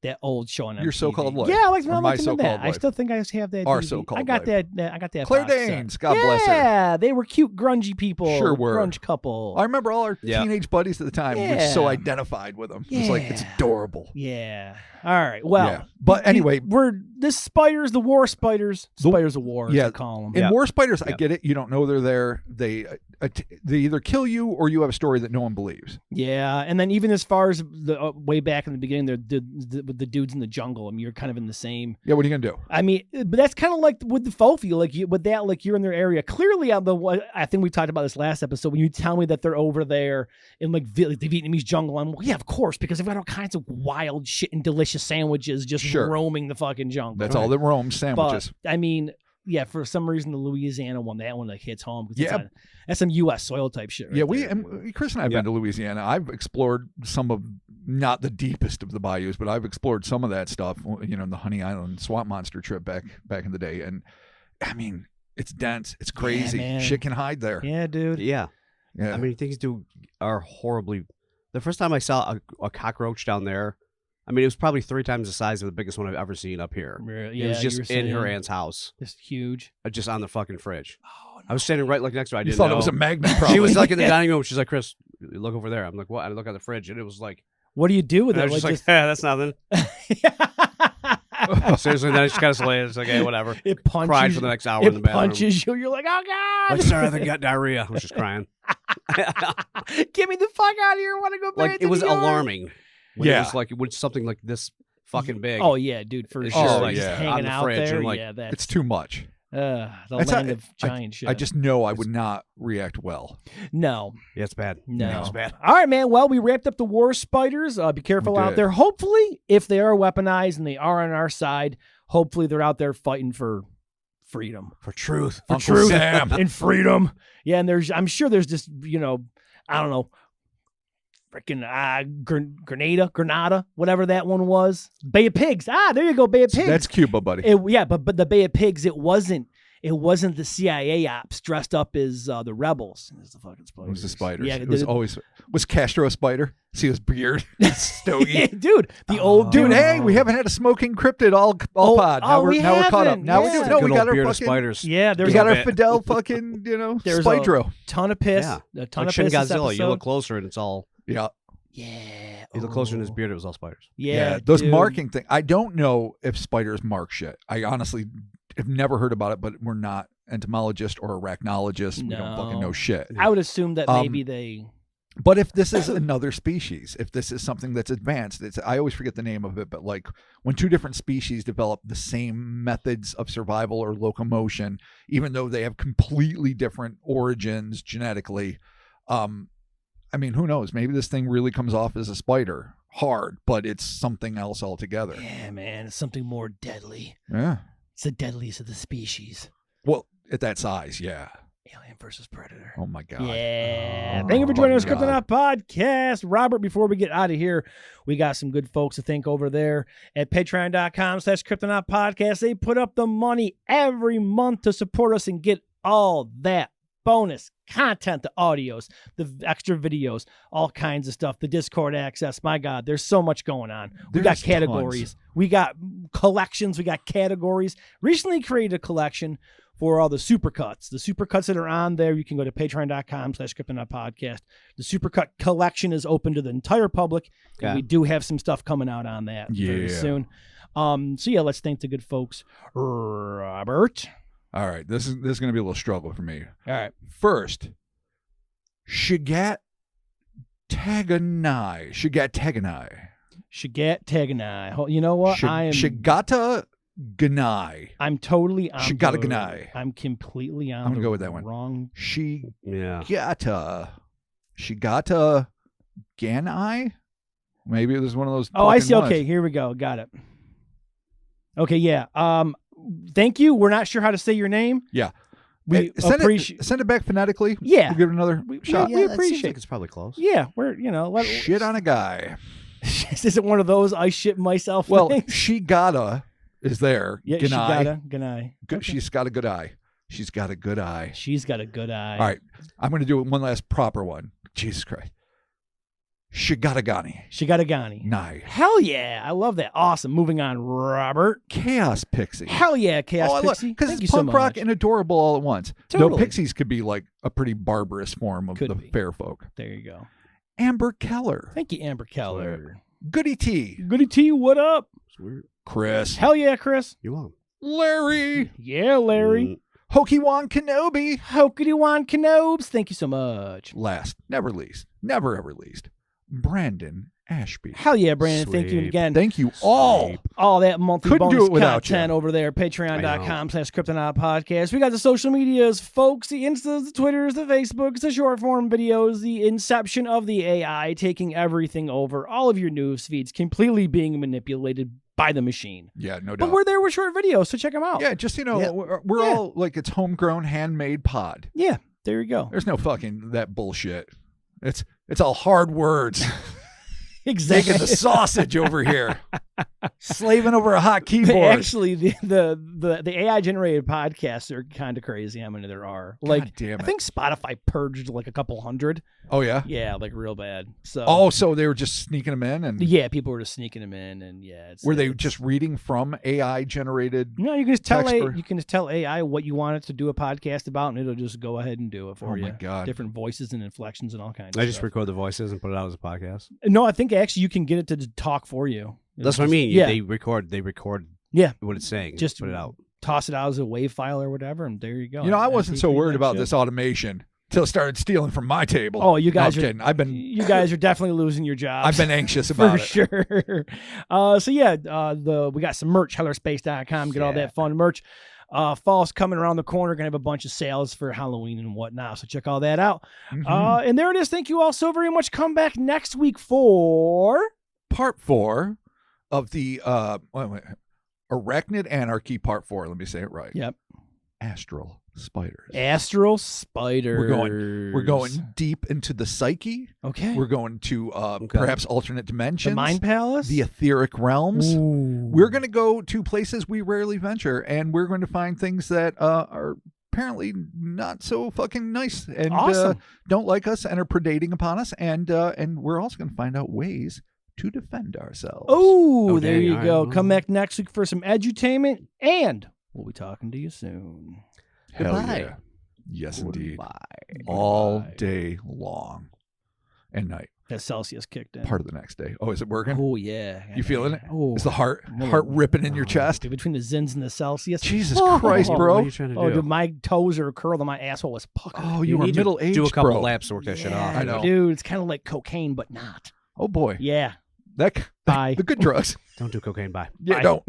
Speaker 1: that old show on MTV.
Speaker 2: Your So-Called Life.
Speaker 1: Yeah, I liked him.
Speaker 2: Or
Speaker 1: I
Speaker 2: My
Speaker 1: liked him in
Speaker 2: So-Called
Speaker 1: that. I
Speaker 2: Life.
Speaker 1: still think I have that.
Speaker 2: Our
Speaker 1: DVD.
Speaker 2: So-Called
Speaker 1: I got
Speaker 2: Life.
Speaker 1: that. I got that.
Speaker 2: Claire
Speaker 1: box set.
Speaker 2: Danes, God bless her.
Speaker 1: Yeah, they were cute, grungy people.
Speaker 2: Sure were.
Speaker 1: Grunge couple.
Speaker 2: I remember all our
Speaker 3: Yeah.
Speaker 2: teenage buddies at the time. We were so
Speaker 1: Yeah.
Speaker 2: identified with them. It's like, it's
Speaker 1: Yeah.
Speaker 2: adorable.
Speaker 1: Yeah. All right. Well,
Speaker 2: Yeah. But anyway,
Speaker 1: we're this spiders, the war spiders, spiders of war.
Speaker 2: yeah.
Speaker 1: As they call them.
Speaker 2: in
Speaker 3: Yeah.
Speaker 2: War Spiders, I
Speaker 3: Yeah.
Speaker 2: get it. You don't know they're there. They either kill you or you have a story that no one believes.
Speaker 1: Yeah, and then even as far as the way back in the beginning, with the dudes in the jungle. I mean, you're kind of in the same.
Speaker 2: Yeah, what are you gonna do?
Speaker 1: I mean, but that's kind of like with the Fofi, like with that, like you're in their area. Clearly, I think we talked about this last episode when you tell me that they're over there in like the Vietnamese jungle. I'm yeah, of course, because they've got all kinds of wild shit and delicious sandwiches just
Speaker 2: Sure.
Speaker 1: roaming the fucking jungle.
Speaker 2: That's all that roams sandwiches.
Speaker 1: But I mean, yeah, for some reason the Louisiana one, that one like hits home because
Speaker 2: Yeah.
Speaker 1: that's some U.S. soil type shit. Right
Speaker 2: Yeah,
Speaker 1: there.
Speaker 2: and Chris and I have
Speaker 3: Yeah.
Speaker 2: been to Louisiana. I've explored some of, not the deepest of the bayous, but I've explored some of that stuff. You know, the Honey Island Swamp Monster trip back in the day, and I mean, it's dense, it's crazy.
Speaker 1: man.
Speaker 2: Shit can hide there.
Speaker 1: Yeah, dude.
Speaker 3: Yeah.
Speaker 2: Yeah.
Speaker 3: I mean, things are horribly. The first time I saw a cockroach down there, I mean, it was probably 3 times the size of the biggest one I've ever seen up here.
Speaker 1: Yeah,
Speaker 3: It was
Speaker 1: you
Speaker 3: just
Speaker 1: were
Speaker 3: in her
Speaker 1: saying
Speaker 3: aunt's house,
Speaker 1: Just huge.
Speaker 3: just on the fucking fridge.
Speaker 1: Oh, no.
Speaker 3: I was standing right like next to her. I
Speaker 2: you
Speaker 3: didn't
Speaker 2: thought
Speaker 3: know.
Speaker 2: it was a magnet, probably.
Speaker 3: She was like in the dining room. She's like, "Chris, look over there." I'm like, "What?" I look at the fridge, and it was like,
Speaker 1: What do you do with
Speaker 3: and I
Speaker 1: it?
Speaker 3: was just like, "That's nothing." Seriously, then she kind of slayed. It's like, "Hey, whatever."
Speaker 1: it punches.
Speaker 3: Cried for the next hour in the
Speaker 1: It
Speaker 3: bathroom.
Speaker 1: punches you. You're like, oh god!
Speaker 3: Like, sorry, I think I got diarrhea. I was just crying.
Speaker 1: Get me the fuck out of here! I want to go back.
Speaker 3: Like
Speaker 1: to
Speaker 3: it was
Speaker 1: the yard.
Speaker 3: alarming. When
Speaker 2: Yeah.
Speaker 3: it was like when something like this fucking big.
Speaker 1: Oh yeah, dude, for
Speaker 3: It's
Speaker 1: sure.
Speaker 3: just
Speaker 2: like
Speaker 1: Just
Speaker 2: on
Speaker 1: hanging
Speaker 3: the
Speaker 1: out
Speaker 3: fridge
Speaker 1: there.
Speaker 3: and, like,
Speaker 1: yeah, that's
Speaker 2: It's too much.
Speaker 1: the
Speaker 2: That's
Speaker 1: land
Speaker 2: how-
Speaker 1: of giant shit.
Speaker 2: I just know I would not react well.
Speaker 1: no.
Speaker 3: Yeah, it's bad.
Speaker 1: No.
Speaker 3: It's bad.
Speaker 1: All right, man. Well, we wrapped up the war spiders. Be careful
Speaker 2: We
Speaker 1: out
Speaker 2: did.
Speaker 1: there. Hopefully, if they are weaponized and they are on our side, hopefully they're out there fighting for freedom.
Speaker 3: For truth.
Speaker 1: For
Speaker 2: Uncle
Speaker 1: truth
Speaker 2: Sam.
Speaker 1: and freedom. Yeah, and I'm sure there's just, I don't know, freaking Grenada, whatever that one was. Bay of Pigs. There you go, Bay of Pigs.
Speaker 2: That's Cuba, buddy.
Speaker 1: But the Bay of Pigs, it wasn't the CIA ops dressed up as the rebels. It was the fucking spiders.
Speaker 2: It was the spiders.
Speaker 1: Yeah,
Speaker 2: it was always Castro a spider? See his beard, stogie.
Speaker 1: dude. The old
Speaker 2: Dude, hey, we haven't had a smoking cryptid all pod. Now we're caught up.
Speaker 1: haven't.
Speaker 2: Now we
Speaker 1: Yeah.
Speaker 2: do. No, we
Speaker 3: Good
Speaker 2: got
Speaker 3: old
Speaker 2: our
Speaker 3: beard of
Speaker 2: fucking.
Speaker 3: spiders.
Speaker 1: Yeah,
Speaker 2: We
Speaker 1: there's
Speaker 2: got
Speaker 1: a
Speaker 2: our Fidel fucking,
Speaker 1: There's
Speaker 2: Spydro.
Speaker 1: ton of piss.
Speaker 3: Yeah.
Speaker 1: A ton
Speaker 3: Like
Speaker 1: of
Speaker 3: Shin
Speaker 1: piss. this
Speaker 3: Godzilla. You
Speaker 1: episode.
Speaker 3: look closer and it's all.
Speaker 2: Yeah,
Speaker 1: Yeah.
Speaker 3: You look closer in his
Speaker 1: Oh.
Speaker 3: beard. It was all spiders.
Speaker 1: Yeah.
Speaker 2: those
Speaker 1: dude.
Speaker 2: marking things. I don't know if spiders mark shit. I honestly have never heard about it, but we're not entomologists or arachnologists. We don't fucking
Speaker 1: No.
Speaker 2: know shit.
Speaker 1: I would assume that
Speaker 2: Um,
Speaker 1: maybe they.
Speaker 2: But if this is another species, if this is something that's advanced, I always forget the name of it, but like when 2 different species develop the same methods of survival or locomotion, even though they have completely different origins genetically, I mean, who knows? Maybe this thing really comes off as a spider, hard, but it's something else altogether.
Speaker 1: Yeah, man, it's something more deadly.
Speaker 2: Yeah.
Speaker 1: It's the deadliest of the species.
Speaker 2: Well, at that size, yeah.
Speaker 1: Alien versus Predator.
Speaker 2: Oh my God.
Speaker 1: Yeah.
Speaker 2: Oh,
Speaker 1: Thank you for joining us,
Speaker 2: my God.
Speaker 1: Cryptonaut Podcast. Robert, before we get out of here, we got some good folks to thank over there at patreon.com/Cryptonaut Podcast. They put up the money every month to support us and get all that bonus content, the audios, the extra videos, all kinds of stuff, the Discord access. My God, there's so much going on. We got
Speaker 2: There's
Speaker 1: categories. We got collections. We got categories. Recently created a collection for all the supercuts. The supercuts that are on there, you can go to patreon.com/Cryptonaut Podcast. The supercut collection is open to the entire public. And
Speaker 3: Yeah.
Speaker 1: we do have some stuff coming out on that very
Speaker 2: Yeah.
Speaker 1: soon. So yeah, let's thank the good folks. Robert.
Speaker 2: All right. This is going to be a little struggle for me.
Speaker 1: All right.
Speaker 2: First, Shagat Taganai.
Speaker 1: Shagat Taganai. You know what?
Speaker 2: Shigata Ganai.
Speaker 1: I'm totally on
Speaker 2: Shigata
Speaker 1: the-
Speaker 2: Ganai.
Speaker 1: I'm completely on
Speaker 2: I'm gonna
Speaker 1: the
Speaker 2: go with that one.
Speaker 1: wrong.
Speaker 3: Yeah.
Speaker 2: Shigata Ganai? Maybe it was one of those.
Speaker 1: Oh, I
Speaker 2: fucking
Speaker 1: see.
Speaker 2: ones.
Speaker 1: Okay, here we go. Got it. Okay, yeah. Thank you. We're not sure how to say your name.
Speaker 2: Yeah.
Speaker 1: We appreciate.
Speaker 2: Send it back phonetically.
Speaker 1: Yeah.
Speaker 2: We'll give it another shot.
Speaker 1: we
Speaker 3: that seems
Speaker 1: appreciate.
Speaker 3: like it's probably close.
Speaker 1: Yeah, we're
Speaker 2: Shit on a guy.
Speaker 1: Is it one of those I shit myself?
Speaker 2: Well,
Speaker 1: things?
Speaker 2: she gotta is there.
Speaker 1: Yeah, Ganai.
Speaker 2: She's got a good eye. She's got a good eye.
Speaker 1: She's got a good eye.
Speaker 2: All right. I'm going to do one last proper one. Jesus Christ.
Speaker 1: Shigatagani.
Speaker 2: Nai.
Speaker 1: Hell yeah. I love that. Awesome. Moving on, Robert.
Speaker 2: Chaos Pixie.
Speaker 1: Hell yeah, Chaos Pixie.
Speaker 2: Because
Speaker 1: Thank
Speaker 2: it's
Speaker 1: you
Speaker 2: punk
Speaker 1: so
Speaker 2: rock
Speaker 1: much.
Speaker 2: and adorable all at once.
Speaker 1: Totally.
Speaker 2: Though pixies could be like a pretty barbarous form of the fair folk.
Speaker 1: There you go.
Speaker 2: Amber Keller.
Speaker 1: Thank you, Amber Keller.
Speaker 2: Goody T.
Speaker 1: Goody T, what up?
Speaker 3: Sweet.
Speaker 2: Chris.
Speaker 1: Hell yeah, Chris.
Speaker 3: You want?
Speaker 2: Larry.
Speaker 1: Yeah, Larry.
Speaker 2: Hokiwan Kenobi.
Speaker 1: Hokidiwan Kenobes. Thank you so much.
Speaker 2: Last, never least, never ever least, Brandon Ashby.
Speaker 1: Hell yeah, Brandon. Thank you
Speaker 3: Sweet.
Speaker 1: again.
Speaker 2: Thank you all.
Speaker 1: All that monthly
Speaker 2: Couldn't do
Speaker 1: bonus
Speaker 2: it without
Speaker 1: content
Speaker 2: you.
Speaker 1: over there, patreon.com/Cryptonaut podcast. We got the social medias, folks, the Instas, the Twitters, the Facebooks, the short form videos, the inception of the AI taking everything over, all of your news feeds completely being manipulated by the machine.
Speaker 2: Yeah, no doubt.
Speaker 1: But we're there with short videos, so check them out.
Speaker 2: Yeah, just, we're all like it's homegrown, handmade pod.
Speaker 1: Yeah, there you go.
Speaker 2: There's no fucking that bullshit. It's all hard words.
Speaker 1: Exactly.
Speaker 2: Making the sausage over here. Slaving over a hot keyboard.
Speaker 1: Actually, the AI generated podcasts are kind of crazy how many there are. Like,
Speaker 2: God damn it.
Speaker 1: I think Spotify purged like a couple hundred.
Speaker 2: Oh, yeah?
Speaker 1: Yeah, like real bad. So
Speaker 2: So they were just sneaking them in? And
Speaker 1: yeah, people were just sneaking them in, and yeah.
Speaker 2: were they just reading from AI generated?
Speaker 1: No, you can just tell
Speaker 2: text
Speaker 1: you can just tell AI what you want it to do a podcast about, and it'll just go ahead and do it for you.
Speaker 2: Oh my God.
Speaker 1: Different voices and inflections and all kinds.
Speaker 3: I
Speaker 1: of
Speaker 3: just
Speaker 1: stuff.
Speaker 3: record the voices and put it out as a podcast.
Speaker 1: No, I think actually you can get it to talk for you.
Speaker 3: That's what I mean.
Speaker 1: Yeah.
Speaker 3: They record.
Speaker 1: Yeah.
Speaker 3: What it's saying.
Speaker 1: Just
Speaker 3: put it out.
Speaker 1: Toss it out as a WAV file or whatever, and there you go.
Speaker 2: I wasn't so worried about
Speaker 1: this.
Speaker 2: this automation until it started stealing from my table.
Speaker 1: Oh, you guys
Speaker 2: No,
Speaker 1: are
Speaker 2: I'm kidding.
Speaker 1: you guys are definitely losing your jobs.
Speaker 2: I've been anxious about
Speaker 1: for
Speaker 2: it.
Speaker 1: sure. We got some merch, hellerspace.com. Get all that fun merch. Fall's coming around the corner. Gonna have a bunch of sales for Halloween and whatnot. So check all that out.
Speaker 2: Mhm.
Speaker 1: And there it is. Thank you all so very much. Come back next week for
Speaker 2: Part 4 of the Arachnid Anarchy Part 4. Let me say it right.
Speaker 1: Yep.
Speaker 2: Astral spiders.
Speaker 1: Astral Spiders.
Speaker 2: We're going deep into the psyche.
Speaker 1: Okay.
Speaker 2: We're going to perhaps alternate dimensions.
Speaker 1: The Mind Palace.
Speaker 2: The etheric realms.
Speaker 1: Ooh.
Speaker 2: We're going to go to places we rarely venture, and we're going to find things that are apparently not so fucking nice and
Speaker 1: Awesome.
Speaker 2: don't like us and are predating upon us. And we're also going to find out ways to defend ourselves.
Speaker 1: Oh,
Speaker 3: Okay,
Speaker 1: there you
Speaker 3: all
Speaker 1: go.
Speaker 3: right.
Speaker 1: Come back next week for some edutainment, and we'll be talking to you soon.
Speaker 2: Hell
Speaker 3: Goodbye.
Speaker 2: yeah. Yes, indeed.
Speaker 3: Bye.
Speaker 2: All
Speaker 1: Goodbye.
Speaker 2: day long and night.
Speaker 1: That Celsius kicked in.
Speaker 2: Part of the next day. Oh, is it working?
Speaker 1: Oh yeah.
Speaker 2: You feeling it?
Speaker 1: Oh,
Speaker 2: Is the heart ripping in your chest?
Speaker 1: between the Zins and the Celsius.
Speaker 2: Jesus Christ,
Speaker 3: What
Speaker 2: bro.
Speaker 3: are you trying to do?
Speaker 1: Oh, dude, my toes are curled and my asshole is puckered.
Speaker 2: Oh, you are
Speaker 3: need to
Speaker 2: middle aged,
Speaker 3: do a couple
Speaker 2: bro.
Speaker 3: laps to work that shit off.
Speaker 2: I know.
Speaker 1: Dude, it's kind of like cocaine, but not.
Speaker 2: Oh boy.
Speaker 1: Yeah.
Speaker 2: That
Speaker 1: Bye.
Speaker 2: the good drugs.
Speaker 3: Don't do cocaine. Bye.
Speaker 2: Yeah,
Speaker 1: Bye.
Speaker 2: don't.